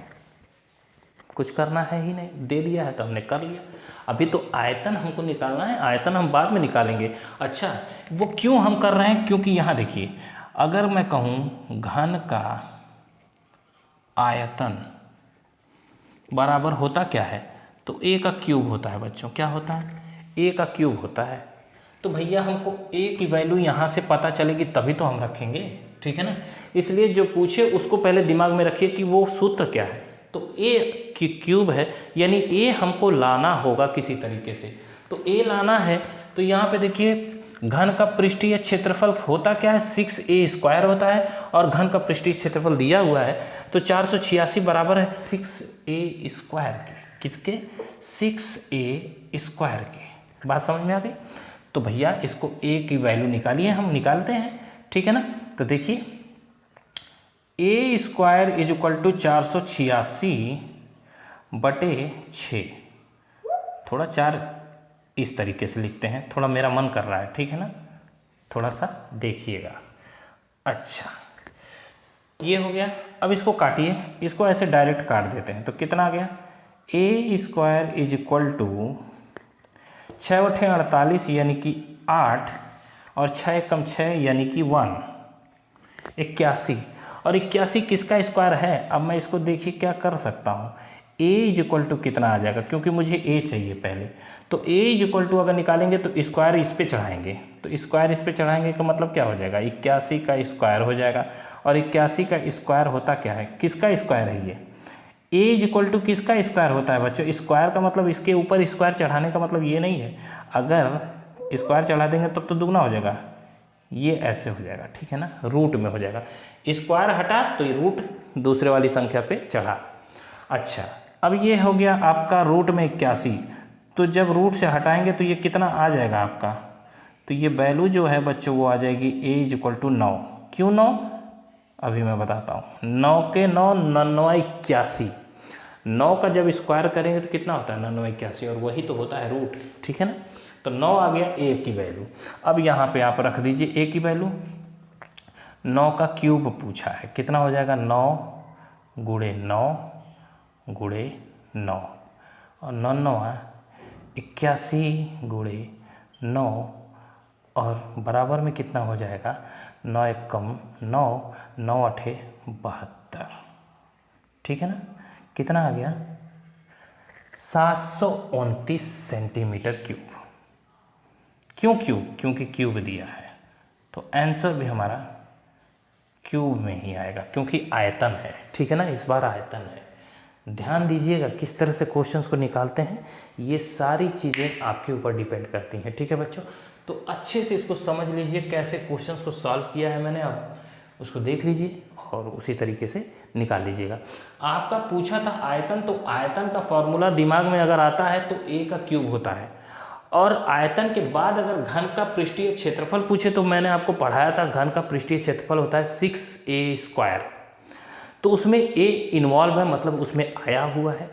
कुछ करना है ही नहीं, दे दिया है तो हमने कर लिया। अभी तो आयतन हमको निकालना है, आयतन हम बाद में निकालेंगे। अच्छा, वो क्यों हम कर रहे हैं, क्योंकि यहाँ देखिए, अगर मैं कहूँ घन का आयतन बराबर होता क्या है, तो a का क्यूब होता है बच्चों, क्या होता है, a का क्यूब होता है। तो भैया हमको a की वैल्यू यहाँ से पता चलेगी तभी तो हम रखेंगे, ठीक है ना, इसलिए जो पूछे उसको पहले दिमाग में रखिए कि वो सूत्र क्या है, तो a की क्यूब है, यानी a हमको लाना होगा किसी तरीके से, तो a लाना है, तो यहाँ पे देखिए घन का पृष्ठीय क्षेत्रफल होता क्या है, 6a² होता है, और घन का पृष्ठीय क्षेत्रफल दिया हुआ है, तो 486 बराबर है 6a² के, किसके, 6a² के। बात समझ में आ गई? तो भैया इसको a की वैल्यू निकालिए, हम निकालते हैं, ठीक है ना। तो देखिए a² = 486/6, थोड़ा 4 इस तरीके से लिखते हैं, थोड़ा मेरा मन कर रहा है, ठीक है ना, थोड़ा सा देखिएगा। अच्छा, ये हो गया। अब इसको काटिए, इसको ऐसे डायरेक्ट काट देते हैं, तो कितना आ गया, a² = 6 × 48 यानी कि 8, और 6 × 6 यानी कि 1, 81, और 81 किसका स्क्वायर है। अब मैं इसको देखिए क्या कर सकता हूँ, a = कितना आ जाएगा, क्योंकि मुझे a चाहिए पहले, तो a अगर निकालेंगे तो स्क्वायर इस पे चढ़ाएंगे, तो स्क्वायर इस पे चढ़ाएंगे का मतलब क्या हो जाएगा, 81 का स्क्वायर हो जाएगा, और 81 का स्क्वायर होता क्या है, किसका स्क्वायर है ये, a किसका स्क्वायर होता है बच्चों, स्क्वायर का मतलब इसके ऊपर स्क्वायर चढ़ाने का मतलब ये नहीं है, अगर स्क्वायर चढ़ा देंगे तब तो दुगना हो जाएगा, ये ऐसे हो जाएगा, ठीक है ना, रूट में हो जाएगा, स्क्वायर हटा तो ये रूट दूसरे वाली संख्या पे चढ़ा। अच्छा, अब ये हो गया आपका रूट में 81, तो जब रूट से हटाएंगे तो ये कितना आ जाएगा आपका, तो ये वैल्यू जो है बच्चों वो आ जाएगी a = 9। क्यों 9, अभी मैं बताता हूँ, 9 के 9 9 81, 9 का जब स्क्वायर करेंगे तो कितना होता है 9 81, और वही तो होता है रूट, ठीक है ना, तो 9 आ गया a की वैल्यू। अब यहाँ पे आप रख दीजिए a की वैल्यू, 9 का क्यूब पूछा है, कितना हो जाएगा 9 × 9 × 9, और 9 9 81 × 9, और बराबर में कितना हो जाएगा 9 × 1 = 9, 9 × 8 = 72, ठीक है ना, कितना आ गया 729 सेंटीमीटर क्यूब। क्यों क्यूब, क्योंकि क्यूब दिया है, तो आंसर भी हमारा क्यूब में ही आएगा, क्योंकि आयतन है, ठीक है ना, इस बार आयतन है। ध्यान दीजिएगा किस तरह से क्वेश्चंस को निकालते हैं, ये सारी चीज़ें आपके ऊपर डिपेंड करती हैं, ठीक है बच्चों। तो अच्छे से इसको समझ लीजिए कैसे क्वेश्चंस को सॉल्व किया है मैंने, अब उसको देख लीजिए और उसी तरीके से निकाल लीजिएगा। आपका पूछा था आयतन, तो आयतन का फॉर्मूला दिमाग में अगर आता है तो a का क्यूब होता है, और आयतन के बाद अगर घन का पृष्ठीय क्षेत्रफल पूछे तो मैंने आपको पढ़ाया था घन का पृष्ठीय क्षेत्रफल होता है 6a², तो उसमें a इन्वॉल्व है, मतलब उसमें आया हुआ है,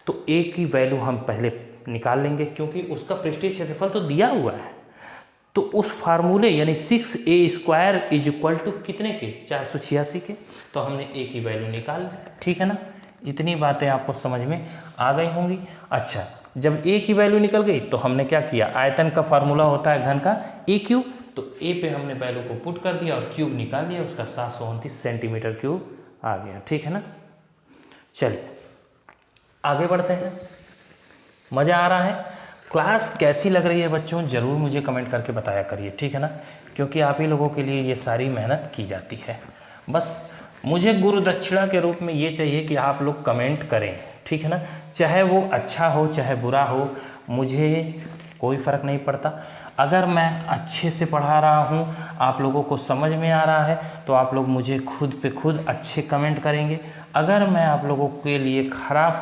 तो a की वैल्यू हम पहले निकाल लेंगे, क्योंकि उसका पृष्ठीय क्षेत्रफल तो दिया हुआ है, तो उस फार्मूले यानी 6a² = कितने के, 486 के, तो हमने a की वैल्यू निकाल ली, ठीक है ना, इतनी बातें आपको समझ में आ गई होंगी। अच्छा, जब ए की वैल्यू निकल गई तो हमने क्या किया, आयतन का फार्मूला होता है घन का ए क्यूब, तो ए पे हमने वैल्यू को पुट कर दिया और क्यूब निकाल दिया, उसका 729 सेंटीमीटर क्यूब आ गया। ठीक है ना। चलिए आगे बढ़ते हैं। मज़ा आ रहा है? क्लास कैसी लग रही है बच्चों, ज़रूर मुझे कमेंट करके बताया करिए। ठीक है ना, क्योंकि आप ही लोगों के लिए ये सारी मेहनत की जाती है। बस मुझे गुरु दक्षिणा के रूप में ये चाहिए कि आप लोग कमेंट करें। ठीक है ना, चाहे वो अच्छा हो चाहे बुरा हो, मुझे कोई फ़र्क नहीं पड़ता। अगर मैं अच्छे से पढ़ा रहा हूँ, आप लोगों को समझ में आ रहा है, तो आप लोग मुझे खुद पे खुद अच्छे कमेंट करेंगे। अगर मैं आप लोगों के लिए ख़राब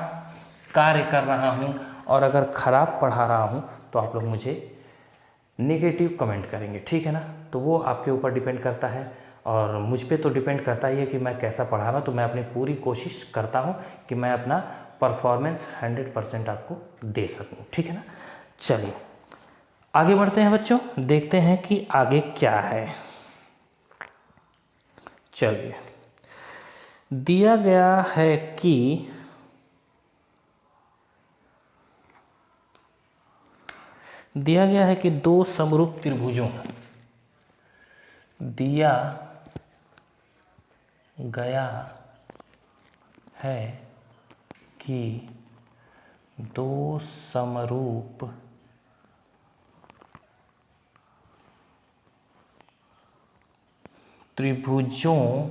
कार्य कर रहा हूँ और अगर ख़राब पढ़ा रहा हूँ, तो आप लोग मुझे नेगेटिव कमेंट करेंगे। ठीक है ना, तो वो आपके ऊपर डिपेंड करता है और मुझ पे तो डिपेंड करता ही है कि मैं कैसा पढ़ा रहा हूँ। तो मैं अपनी पूरी कोशिश करता हूँ कि मैं अपना परफॉर्मेंस 100% आपको दे सकूँ। ठीक है ना। चलिए आगे बढ़ते हैं बच्चों, देखते हैं कि आगे क्या है। चलिए, दिया गया है कि दो समरूप त्रिभुजों, दिया गया है कि दो समरूप त्रिभुजों,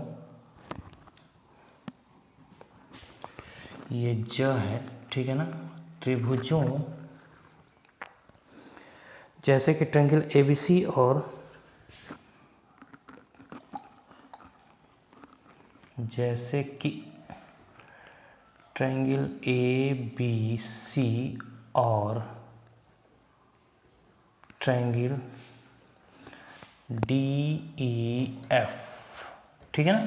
ये ज है, ठीक है ना, त्रिभुजों जैसे कि ट्रायंगल एबीसी और ट्रायंगल एबीसी और ट्रायंगल डीईएफ, ठीक है ना,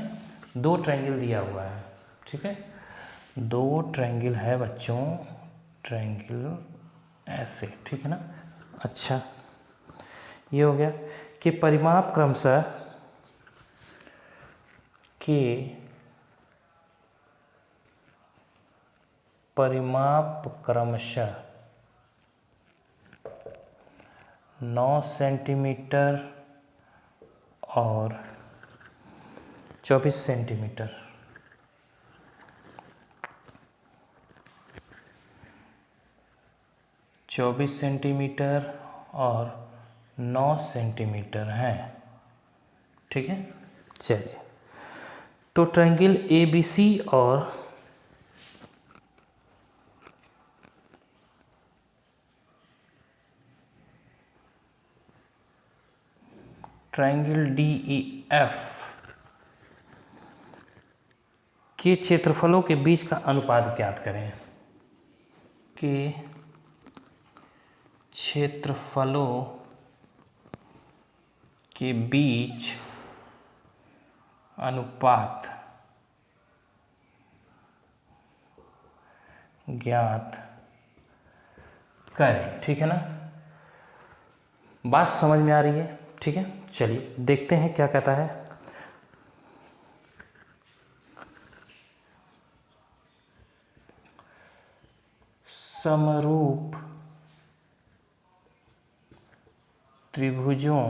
दो ट्रायंगल दिया हुआ है। ठीक है, दो ट्रायंगल है बच्चों, ट्रायंगल ऐसे, ठीक है ना। अच्छा, ये हो गया कि परिमाप क्रमशः के 9 सेंटीमीटर और 24 सेंटीमीटर, और 9 सेंटीमीटर हैं। ठीक है। चलिए, तो ट्रायंगल एबीसी और ट्रायंगल डीईएफ के क्षेत्रफलों के बीच का अनुपात ज्ञात करें। के क्षेत्रफलों के बीच अनुपात ज्ञात करें। ठीक है ना, बात समझ में आ रही है? ठीक है, चलिए देखते हैं क्या कहता है। समरूप त्रिभुजों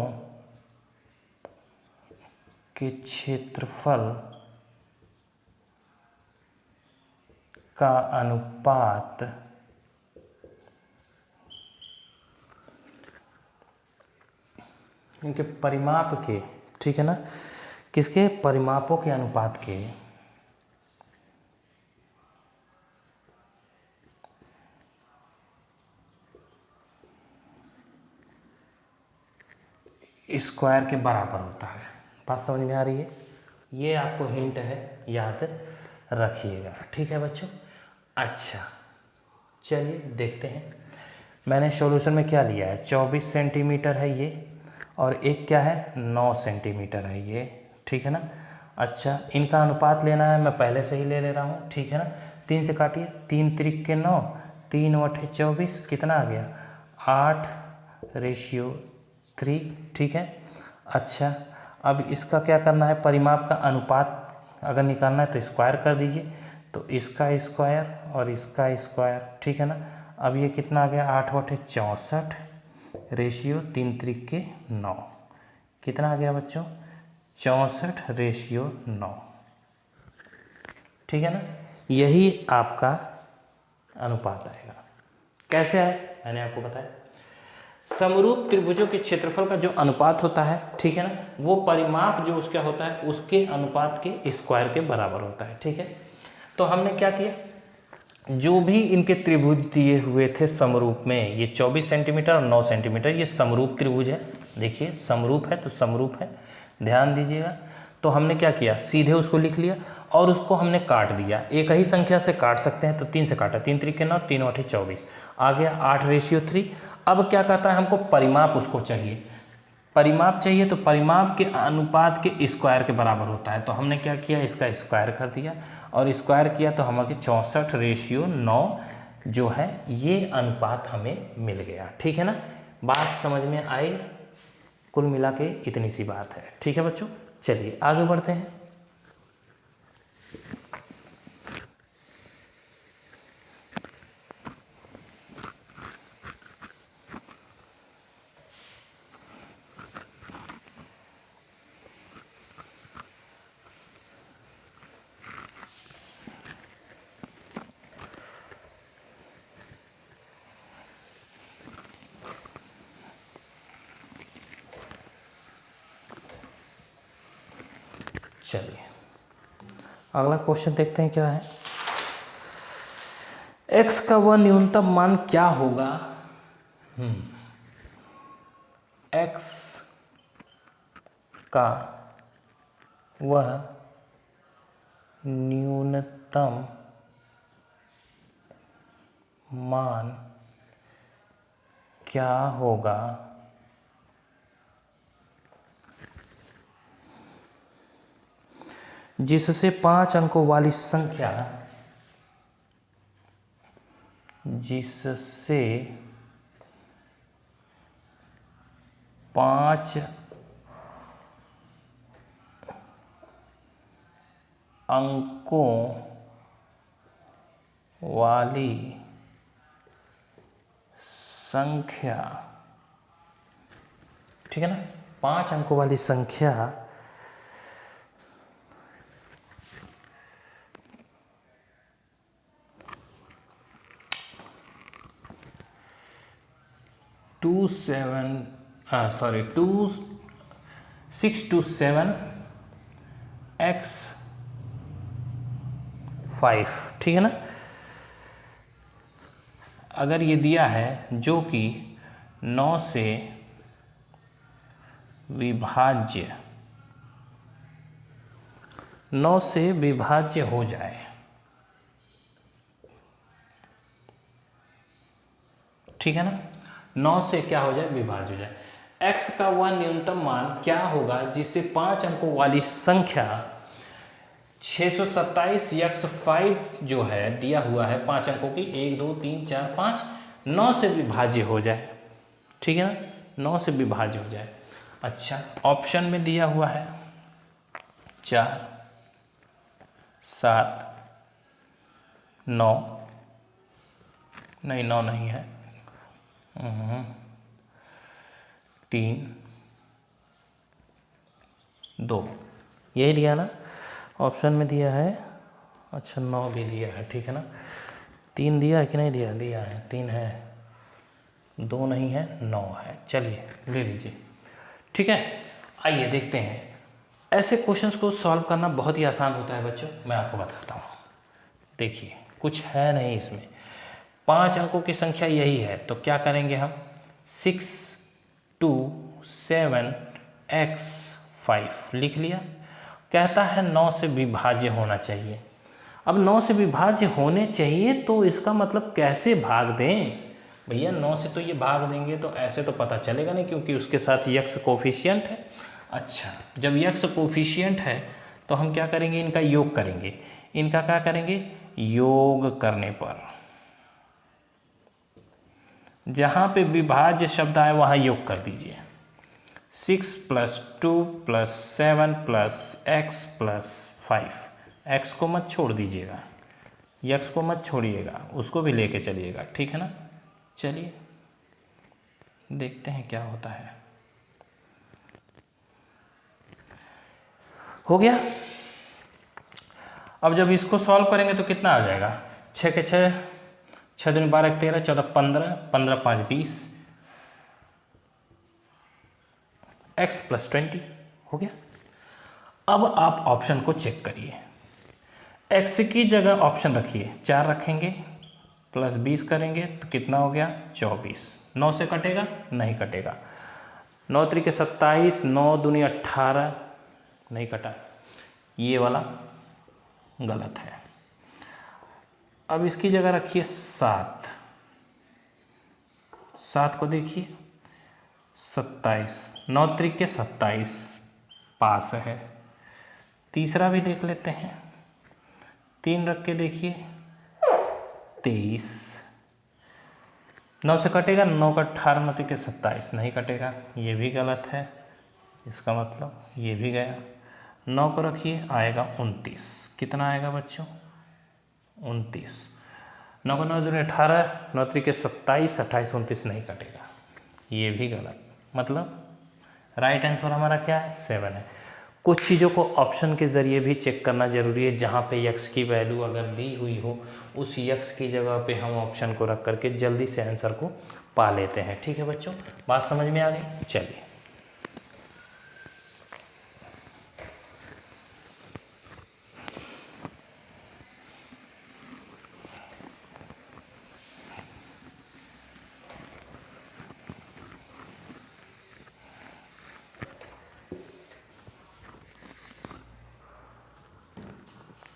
के क्षेत्रफल का अनुपात इनके परिमाप के, ठीक है ना, किसके परिमापों के अनुपात के स्क्वायर के बराबर होता है। बात समझ में आ रही है? ये आपको हिंट है, याद रखिएगा। ठीक है बच्चों। अच्छा, चलिए देखते हैं। मैंने सॉल्यूशन में क्या लिया है, 24 सेंटीमीटर है ये, और एक क्या है, 9 सेंटीमीटर है ये। ठीक है ना। अच्छा, इनका अनुपात लेना है, मैं पहले से ही ले रहा हूँ। ठीक है ना, 3 से काटिए, 3 त्रिक के 9, 3 बटे 24, कितना आ गया, 8:3। ठीक है। अच्छा, अब इसका क्या करना है, परिमाप का अनुपात अगर निकालना है तो स्क्वायर कर दीजिए, तो इसका स्क्वायर और इसका स्क्वायर, ठीक है ना। अब ये कितना आ गया, 8 बटे 64 रेशियो 3 त्रिक 9, कितना आ गया बच्चों, 64 रेशियो 9, ठीक है ना। यही आपका अनुपात आएगा। कैसे आए, मैंने आपको बताया। समरूप त्रिभुजों के क्षेत्रफल का जो अनुपात होता है, ठीक है ना, वो परिमाप जो उसका होता है उसके अनुपात के स्क्वायर के बराबर होता है, ठीक है। तो हमने क्या किया, जो भी इनके त्रिभुज दिए हुए थे समरूप में, ये 24 सेंटीमीटर और 9 सेंटीमीटर, ये समरूप त्रिभुज है। देखिए समरूप है तो समरूप है, ध्यान दीजिएगा। तो हमने क्या किया, सीधे उसको लिख लिया और उसको हमने काट दिया। एक ही संख्या से काट सकते हैं तो 3 से काटा, 3 त्रिक 9, 3 बटे 24 आ गया 8 रेशियो 3। अब क्या कहता है, हमको परिमाप उसको चाहिए, परिमाप चाहिए तो परिमाप के अनुपात के स्क्वायर के बराबर होता है। तो हमने क्या किया, इसका स्क्वायर कर दिया और स्क्वायर किया तो हमारे 64 रेशियो 9 जो है ये अनुपात हमें मिल गया, ठीक है ना। बात समझ में आई, कुल मिला के इतनी सी बात है, ठीक है बच्चों। चलिए आगे बढ़ते हैं। चलिए अगला क्वेश्चन देखते हैं क्या है। x का वह न्यूनतम मान क्या होगा, x का वह न्यूनतम मान क्या होगा जिससे 5 अंकों वाली संख्या, जिससे 5 अंकों वाली संख्या, ठीक है ना, 5 अंकों वाली संख्या टू 6 to 7 x 5, ठीक है ना। अगर ये दिया है जो कि 9 से विभाज्य, 9 से विभाज्य हो जाए, ठीक है ना, 9 से क्या हो जाए, विभाज्य हो जाए। x का वह न्यूनतम मान क्या होगा जिससे 5 अंकों वाली संख्या 627 x 5 जो है दिया हुआ है 5 अंकों की, 1 2 3 4 5, 9 से विभाज्य हो जाए, ठीक है ना, 9 से विभाज्य हो जाए। अच्छा ऑप्शन में दिया हुआ है 4 7 9, नहीं 9 नहीं है, 3 2, यही दिया ना, ऑप्शन में दिया है। अच्छा 9 भी दिया है, ठीक है ना। 3 दिया है कि नहीं दिया, दिया है, 3 है, 2 नहीं है, 9 है। चलिए ले लीजिए, ठीक है। आइए देखते हैं, ऐसे क्वेश्चंस को सॉल्व करना बहुत ही आसान होता है बच्चों, मैं आपको बताता हूँ। देखिए कुछ है नहीं इसमें, 5 अंकों की संख्या यही है, तो क्या करेंगे हम, 6 2 7 x 5 लिख लिया। कहता है 9 से विभाज्य होना चाहिए। अब 9 से विभाज्य होने चाहिए तो इसका मतलब कैसे भाग दें भैया, 9 से तो ये भाग देंगे तो ऐसे तो पता चलेगा नहीं क्योंकि उसके साथ यक्स कोफिशिएंट है। अच्छा जब यक्स कोफिशिएंट है तो हम क्या करेंगे, इनका योग करेंगे। इनका क्या करेंगे, योग करने पर जहाँ पे विभाज्य शब्द आए वहाँ योग कर दीजिए। 6 + 2 + 7 + x + 5, x को मत छोड़ दीजिएगा, यक्स को मत छोड़िएगा, उसको भी लेके चलिएगा, ठीक है ना। चलिए देखते हैं क्या होता है। हो गया। अब जब इसको सॉल्व करेंगे तो कितना आ जाएगा, 6 के 6, 6 दूनी 12, 13, 14, 15, 15 5 20, x + 20 हो गया। अब आप ऑप्शन को चेक करिए, x की जगह ऑप्शन रखिए 4 रखेंगे प्लस 20 करेंगे तो कितना हो गया 24। 9 से कटेगा, नहीं कटेगा। 9 त्रिके 27, 9 दूनी 18, नहीं कटा, ये वाला गलत है। अब इसकी जगह रखिए 7, 7 को देखिए 27, 9 त्रिके 27 पास है। तीसरा भी देख लेते हैं, 3 रख के देखिए 23, 9 से कटेगा, 9 का 18, 9 त्रिके 27, नहीं कटेगा, ये भी गलत है। इसका मतलब ये भी गया। 9 को रखिए, आएगा 29, कितना आएगा बच्चों 29। 9 को 9 दूनी 18, 9 त्रिके 27, 28, 29 नहीं कटेगा, ये भी गलत। मतलब राइट आंसर हमारा क्या है 7 है। कुछ चीज़ों को ऑप्शन के ज़रिए भी चेक करना ज़रूरी है। जहाँ पे यक्स की वैल्यू अगर दी हुई हो, उस यक्स की जगह पे हम ऑप्शन को रख करके जल्दी से आंसर को पा लेते हैं। ठीक है बच्चों, बात समझ में आ गई। चलिए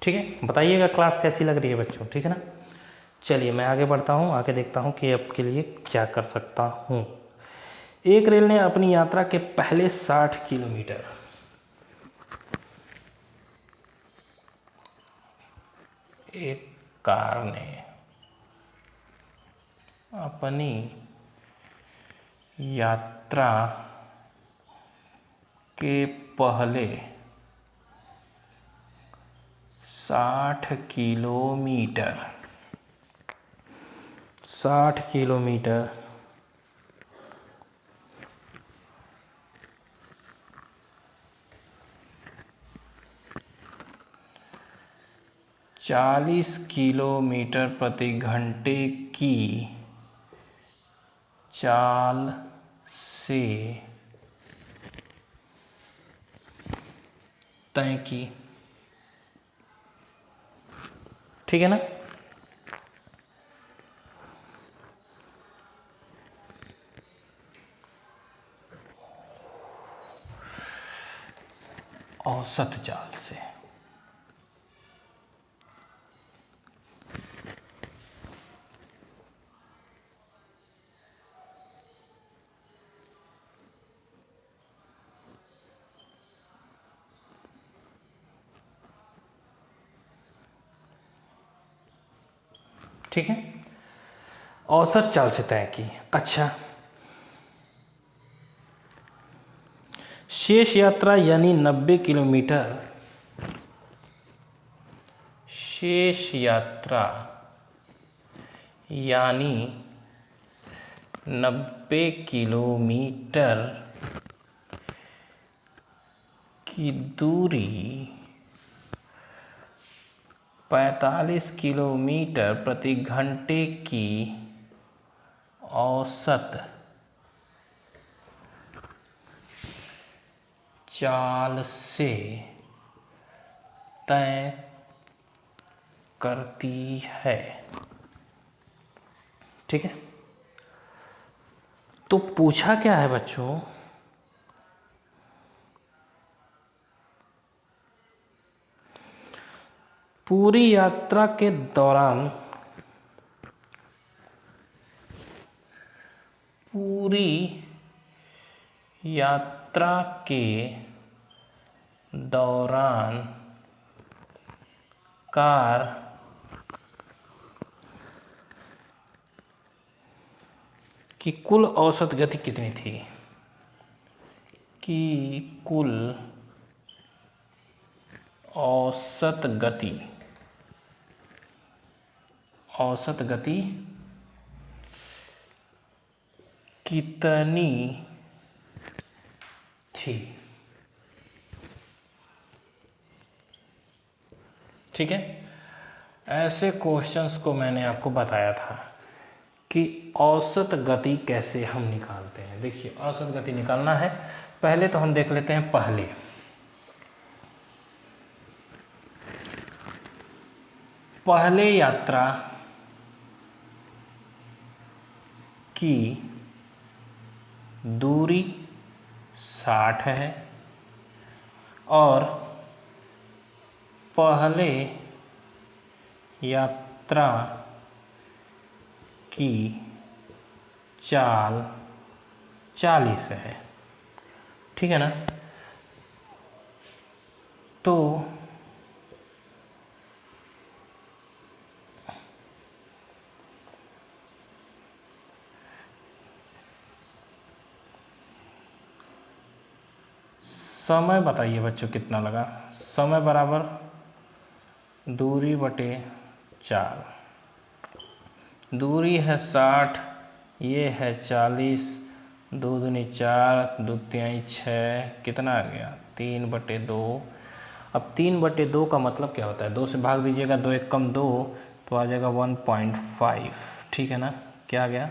ठीक है, बताइएगा क्लास कैसी लग रही है बच्चों, ठीक है ना। चलिए मैं आगे बढ़ता हूँ, आगे देखता हूँ कि आपके लिए क्या कर सकता हूँ। एक रेल ने अपनी यात्रा के पहले 60 किलोमीटर एक कार ने अपनी यात्रा के पहले 60 किलोमीटर 40 किलोमीटर प्रति घंटे की चाल से तय की, ठीक है ना। औसत चाल से, ठीक है, औसत चाल से तय की। अच्छा, शेष यात्रा यानी 90 किलोमीटर, शेष यात्रा यानी 90 किलोमीटर की दूरी 45 किलोमीटर प्रति घंटे की औसत चाल से तय करती है, ठीक है। तो पूछा क्या है बच्चों, पूरी यात्रा के दौरान, पूरी यात्रा के दौरान कार की कुल औसत गति कितनी थी, कि कुल औसत गति औसत गति कितनी थी। ठीक है, ऐसे क्वेश्चंस को मैंने आपको बताया था कि औसत गति कैसे हम निकालते हैं। देखिए, औसत गति निकालना है, पहले तो हम देख लेते हैं पहले यात्रा की दूरी 60 है और पहले यात्रा की चाल 40 है। ठीक है ना, तो समय बताइए बच्चों कितना लगा। समय बराबर दूरी बटे 4, दूरी है 60, ये है 40, 2 दूनी 4, 2 तिहाई 6, कितना आ गया 3/2। अब 3/2 का मतलब क्या होता है, 2 से भाग दीजिएगा, 2 एक कम 2, तो आ जाएगा 1.5। ठीक है ना, क्या आ गया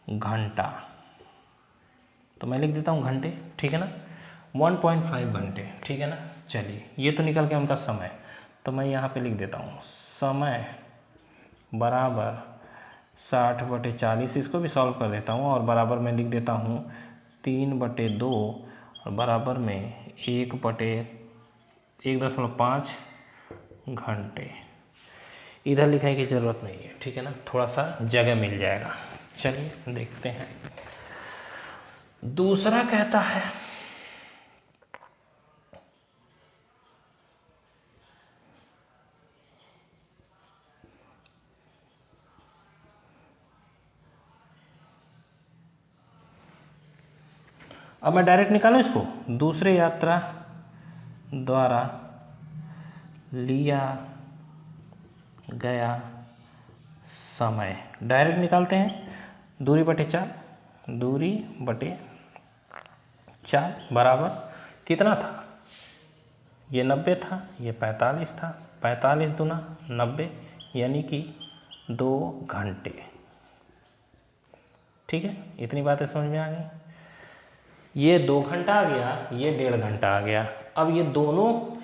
घंटा। तो मैं लिख देता हूँ घंटे। ठीक है ना, 1.5 घंटे। ठीक है ना, चलिए ये तो निकल गया उनका समय। तो मैं यहाँ पे लिख देता हूँ समय बराबर 60/40, इसको भी सॉल्व कर देता हूँ और बराबर में लिख देता हूँ 3/2 और बराबर में 1/1.5 घंटे। इधर लिखने की ज़रूरत नहीं है। ठीक है ना, थोड़ा सा जगह मिल जाएगा। चलिए देखते हैं, दूसरा कहता है अब मैं डायरेक्ट निकालूं इसको, दूसरे यात्रा द्वारा लिया गया समय। डायरेक्ट निकालते हैं, दूरी बटे 4, दूरी बटे 4 बराबर कितना था, ये 90 था, ये 45 था, 45 दूना 90 यानी कि 2 घंटे। ठीक है, इतनी बातें समझ में आ गई। ये 2 घंटा आ गया, ये 1.5 घंटा आ गया। अब ये दोनों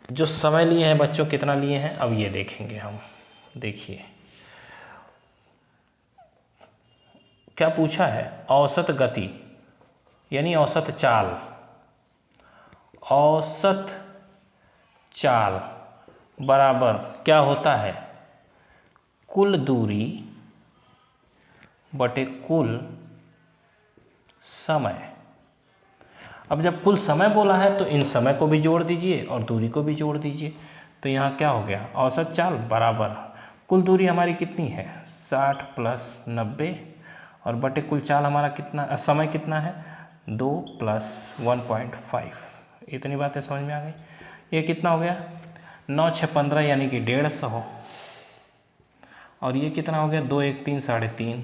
जो समय लिए हैं बच्चों कितना लिए हैं, अब ये देखेंगे हम। देखिए क्या पूछा है, औसत गति यानी औसत चाल, औसत चाल बराबर क्या होता है, कुल दूरी बटे कुल समय। अब जब कुल समय बोला है तो इन समय को भी जोड़ दीजिए और दूरी को भी जोड़ दीजिए। तो यहाँ क्या हो गया, औसत चाल बराबर कुल दूरी हमारी कितनी है 60 + 90 और बटे कुल चाल हमारा कितना, समय कितना है 2 + 1.5। इतनी बातें समझ में आ गई। ये कितना हो गया 9 × 6 = 15 यानी कि 150। और ये कितना हो गया 2 × 1 = 3, 3.5।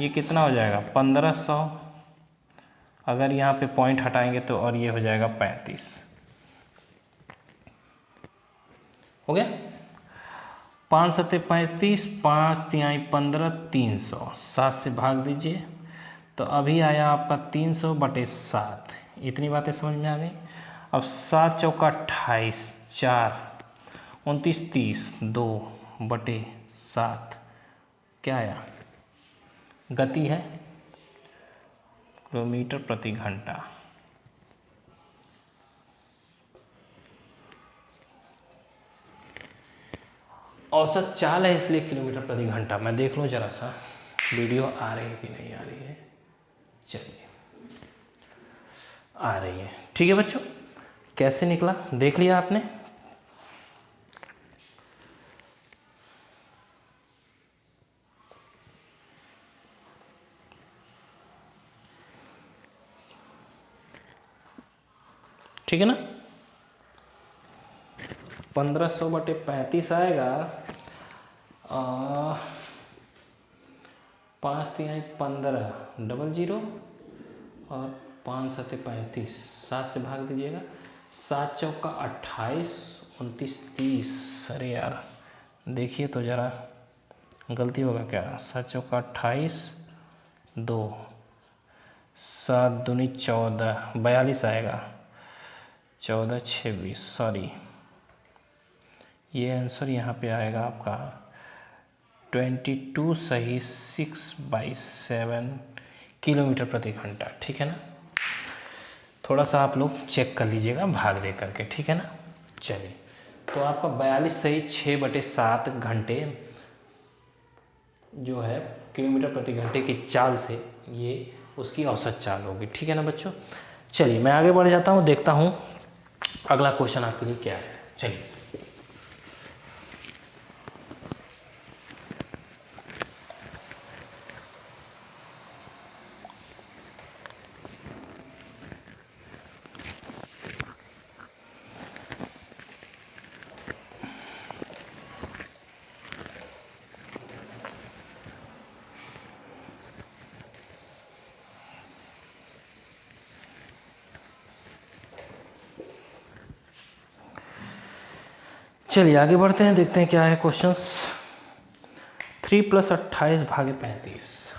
ये कितना हो जाएगा 1500। अगर यहाँ पे पॉइंट हटाएंगे तो और ये हो जाएगा 35। हो गया 5 × 7 = 35, 5 × 3 = 15, 300। 7 से भाग दीजिए तो अभी आया आपका 300/7। इतनी बातें समझ में आ गई। अब 7 × 4 = 28, 4 29, 30, 2/7 क्या आया, गति है किलोमीटर प्रति घंटा। औसत चाल है इसलिए किलोमीटर प्रति घंटा। मैं देख लूँ जरा सा वीडियो आ रही है कि नहीं आ रही है। चलिए आ रही है। ठीक है बच्चों, कैसे निकला देख लिया आपने। ठीक है ना, 1500/35 आएगा। 5 3 15 डबल 0 और 5 7 35, 7 से भाग दीजिएगा। 7 चौका 28, 29 30। अरे यार देखिए तो ज़रा गलती होगा क्या। 7 चौका 28, 2, 7 दूनी 14, 42 आएगा। 14 26, सॉरी ये आंसर यहाँ पे आएगा आपका 22 सही 6/7 किलोमीटर प्रति घंटा। ठीक है ना, थोड़ा सा आप लोग चेक कर लीजिएगा भाग दे करके, ठीक है ना। चलिए तो आपका 42 सही 6/7 घंटे जो है किलोमीटर प्रति घंटे की चाल से ये उसकी औसत चाल होगी। ठीक है ना बच्चों। चलिए मैं आगे बढ़ जाता हूँ, देखता हूँ अगला क्वेश्चन आपके लिए क्या है। चलिए चलिए आगे बढ़ते हैं, देखते हैं क्या है क्वेश्चंस। 3 + 28 भागे 35।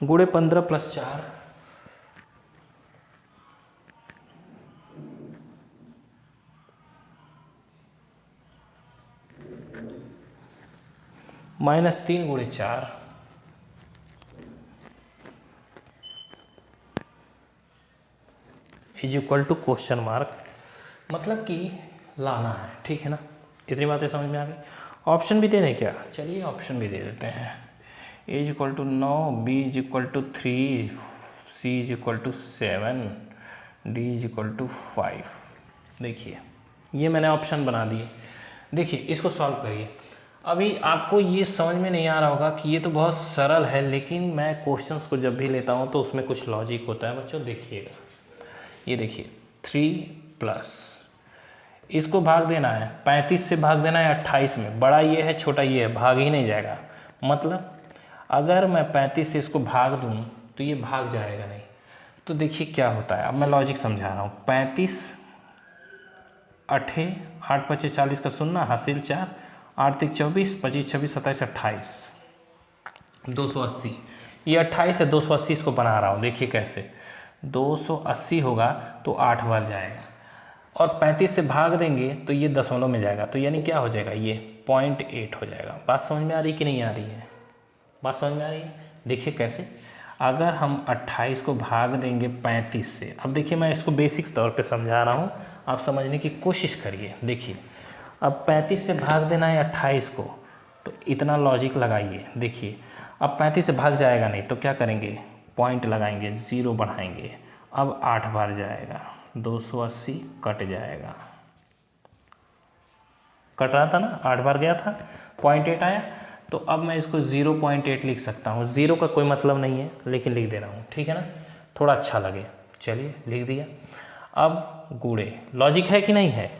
गुणे 15 + 4 -3 गुणे 4 = क्वेश्चन मार्क, मतलब कि लाना है। ठीक है ना, इतनी बातें समझ में आ गई। ऑप्शन भी दे दें क्या? चलिए ऑप्शन भी दे देते हैं। A = 9, B = 3, C = 7, D = 5। देखिए ये मैंने ऑप्शन बना दिए। देखिए इसको सॉल्व करिए। अभी आपको ये समझ में नहीं आ रहा होगा कि ये तो बहुत सरल है, लेकिन मैं क्वेश्चंस को जब भी लेता हूँ तो उसमें कुछ लॉजिक होता है बच्चों। देखिएगा ये देखिए 3+ इसको भाग देना है 35 से, भाग देना है 28 में। बड़ा ये है छोटा ये है, भाग ही नहीं जाएगा। मतलब अगर मैं 35 से इसको भाग दूँ तो ये भाग जाएगा नहीं। तो देखिए क्या होता है, अब मैं लॉजिक समझा रहा हूँ। 35 8 8 5 40 का 0 हासिल 4, 8 3 24, 25 26 27 28, 280। ये 28 है, 280 इसको बना रहा हूँ। देखिए कैसे 280 होगा तो 8 बार जाएगा, और 35 से भाग देंगे तो ये दशमलव में जाएगा। तो यानी क्या हो जाएगा, ये 0.8 हो जाएगा। बात समझ में आ रही कि नहीं आ रही है? बात समझ में आ रही है। देखिए कैसे, अगर हम 28 को भाग देंगे 35 से, अब देखिए मैं इसको बेसिक्स तौर पे समझा रहा हूँ, आप समझने की कोशिश करिए। देखिए अब 35 से भाग देना है 28 को, तो इतना लॉजिक लगाइए। देखिए अब 35 से भाग जाएगा नहीं तो क्या करेंगे, पॉइंट लगाएंगे, 0 बढ़ाएंगे। अब 8 बार जाएगा, 280 कट जाएगा। कट रहा था ना, 8 बार गया था, 0.8 आया। तो अब मैं इसको 0.8 लिख सकता हूँ। 0 का कोई मतलब नहीं है, लेकिन लिख दे रहा हूँ। ठीक है ना, थोड़ा अच्छा लगे। चलिए लिख दिया। अब गुणे, लॉजिक है कि नहीं है?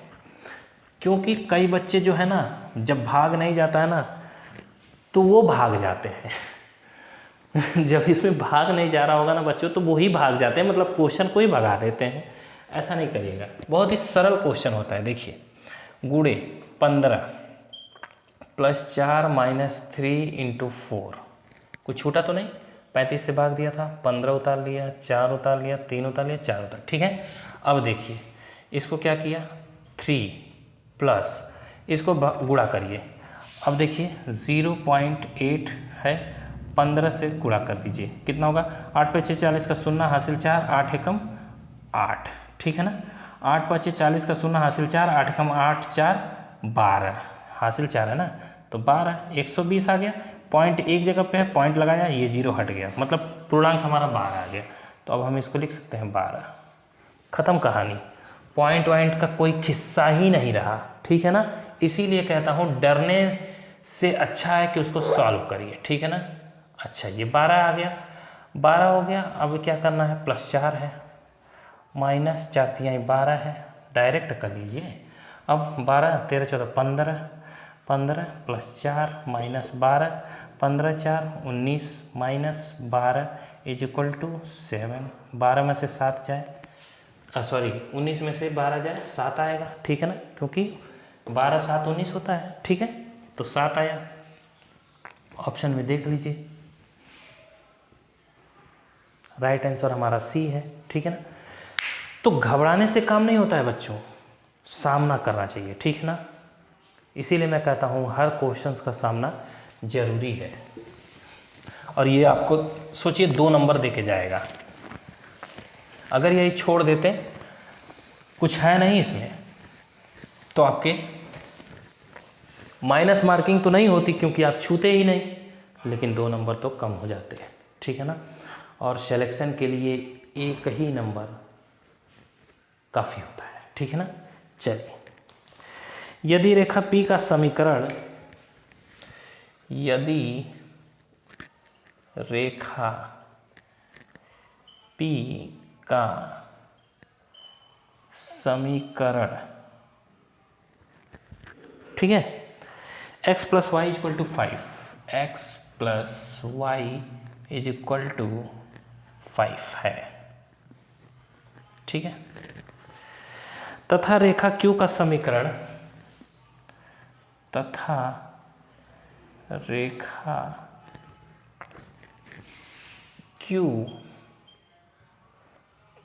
क्योंकि कई बच्चे जो है ना, जब भाग नहीं जाता है ना तो वो भाग जाते हैं जब इसमें भाग नहीं जा रहा होगा ना बच्चों, तो वो ही भाग जाते हैं, मतलब क्वेश्चन को ही भगा देते हैं। ऐसा नहीं करिएगा, बहुत ही सरल क्वेश्चन होता है। देखिए गुणे 15 + 4 - 3 × 4, कुछ छूटा तो नहीं? 35 से भाग दिया था, 15 उतार लिया, 4 उतार लिया, 3 उतार लिया, 4 उतार। ठीक है, अब देखिए इसको क्या किया, 3 प्लस इसको गुणा करिए। अब देखिए 0.8 है, 15 से गुणा कर दीजिए, कितना होगा, 8 5 40 का 0 हासिल 4, 8 एकम 8। ठीक है ना, 8 5 40 का 0 हासिल 4, 8 एकम 8 4 12, हासिल 4 है ना, तो 12 120 आ गया। पॉइंट एक जगह पे है, पॉइंट लगाया, ये 0 हट गया, मतलब पूर्णांक हमारा 12 आ गया। तो अब हम इसको लिख सकते हैं 12। खत्म कहानी, पॉइंट वॉइंट का कोई किस्सा ही नहीं रहा। ठीक है ना, इसीलिए कहता हूँ डरने से अच्छा है कि उसको सॉल्व करिए। ठीक है ना, अच्छा ये 12 आ गया, 12 हो गया। अब क्या करना है, +4 है, माइनस 4 तिहाई 12 है, डायरेक्ट कर लीजिए। अब 12 13 14 15, 15 +4 -12, 15 4 19 -12 = 7। 12 में से 7 जाए, सॉरी 19 में से 12 जाए 7 आएगा, ठीक है ना, क्योंकि 12 7 19 होता है, ठीक है। तो 7 आया, ऑप्शन में देख लीजिए, राइट आंसर हमारा सी है, ठीक है ना। तो घबराने से काम नहीं होता है बच्चों, सामना करना चाहिए, ठीक है ना। इसीलिए मैं कहता हूँ हर क्वेश्चंस का सामना जरूरी है। और ये आपको सोचिए 2 नंबर देके जाएगा। अगर यही छोड़ देते, कुछ है नहीं इसमें, तो आपके माइनस मार्किंग तो नहीं होती क्योंकि आप छूते ही नहीं, लेकिन 2 नंबर तो कम हो जाते हैं, ठीक है ना। और सिलेक्शन के लिए एक ही नंबर काफ़ी होता है, ठीक है ना। चलिए, यदि रेखा P का समीकरण, यदि रेखा P का समीकरण, ठीक है, x + y = 5, x + y = 5 है, ठीक है। तथा रेखा Q का समीकरण, तथा रेखा Q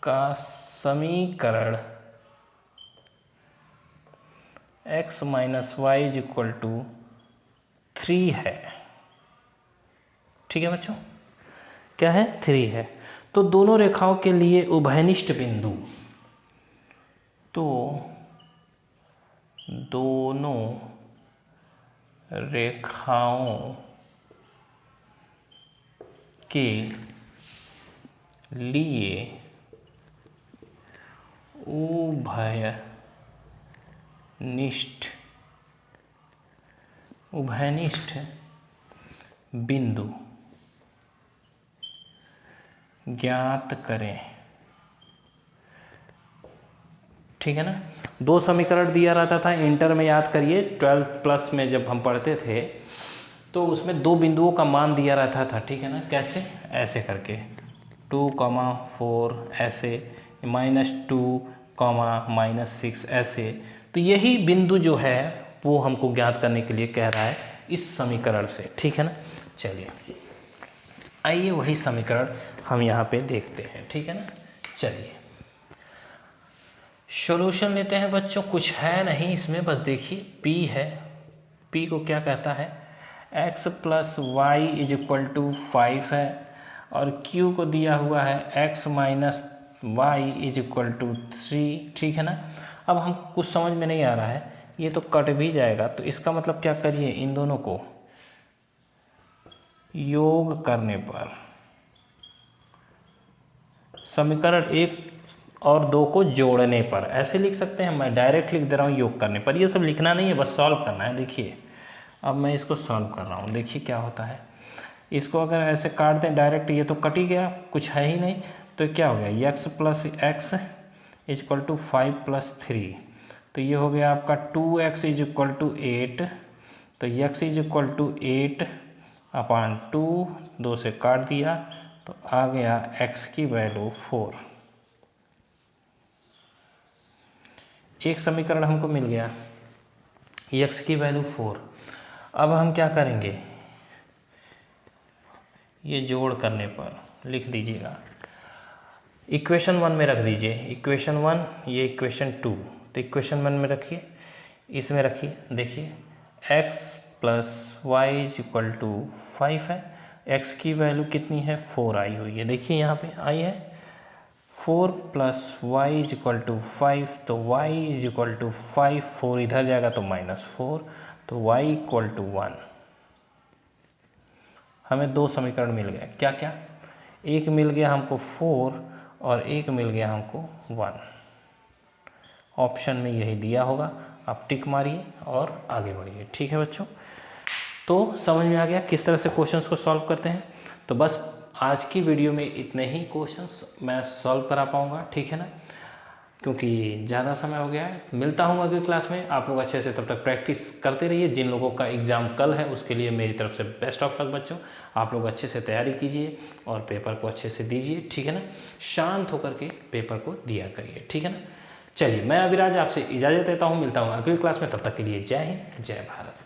का समीकरण x - y = 3 है, ठीक है बच्चों। क्या है, 3 है। तो दोनों रेखाओं के लिए उभयनिष्ठ बिंदु, तो दोनों रेखाओं के लिए उभयनिष्ठ बिंदु ज्ञात करें, ठीक है ना। 2 समीकरण दिया रहता था इंटर में, याद करिए 12+ में जब हम पढ़ते थे तो उसमें 2 बिंदुओं का मान दिया रहता था, ठीक है ना। कैसे, ऐसे करके 2, 4 ऐसे, -2, -6 ऐसे। तो यही बिंदु जो है वो हमको ज्ञात करने के लिए कह रहा है इस समीकरण से, ठीक है ना। चलिए आइए वही समीकरण हम यहाँ पे देखते हैं, ठीक है ना। चलिए सॉल्यूशन लेते हैं बच्चों, कुछ है नहीं इसमें, बस देखिए P है, P को क्या कहता है, x + y = 5 है, और Q को दिया हुआ है x - y = 3, ठीक है ना। अब हमको कुछ समझ में नहीं आ रहा है, ये तो कट भी जाएगा, तो इसका मतलब क्या करिए, इन दोनों को योग करने पर समीकरण 1 और 2 को जोड़ने पर, ऐसे लिख सकते हैं। मैं डायरेक्ट लिख दे रहा हूँ योग करने पर, ये सब लिखना नहीं है, बस सॉल्व करना है। देखिए अब मैं इसको सॉल्व कर रहा हूँ, देखिए क्या होता है। इसको अगर ऐसे काट दें डायरेक्ट, ये तो कट ही गया, कुछ है ही नहीं, तो क्या हो गया, x + x = 5 + 3, तो ये हो गया आपका 2x = 8, तो x = 8/2, 2 से काट दिया तो आ गया x की वैल्यू 4। एक समीकरण हमको मिल गया, x की वैल्यू 4। अब हम क्या करेंगे, ये जोड़ करने पर लिख दीजिएगा, इक्वेशन 1 में रख दीजिए, इक्वेशन 1, ये इक्वेशन 2, तो इक्वेशन 1 में रखिए, इसमें रखिए, देखिए x + y = 5 है, x की वैल्यू कितनी है, 4 आई हुई है, देखिए यहाँ पे आई है 4 + y = 5, तो y = 5, 4 इधर जाएगा तो -4, तो y = 1। हमें 2 समीकरण मिल गए, क्या क्या, एक मिल गया हमको 4 और एक मिल गया हमको 1। ऑप्शन में यही दिया होगा, आप टिक मारिए और आगे बढ़िए, ठीक है बच्चों। तो समझ में आ गया किस तरह से क्वेश्चंस को सॉल्व करते हैं। तो बस आज की वीडियो में इतने ही क्वेश्चंस मैं सॉल्व करा पाऊँगा, ठीक है ना, क्योंकि ज़्यादा समय हो गया है। मिलता हूँ अगली क्लास में। आप लोग अच्छे से तब तक प्रैक्टिस करते रहिए। जिन लोगों का एग्ज़ाम कल है उसके लिए मेरी तरफ से बेस्ट ऑफ लक बच्चों। आप लोग अच्छे से तैयारी कीजिए और पेपर को अच्छे से दीजिए, ठीक है ना, शांत होकर के पेपर को दिया करिए, ठीक है ना। चलिए, मैं अविराज आपसे इजाज़त देता हूँ, मिलता हूँ अगली क्लास में। तब तक के लिए जय हिंद, जय भारत।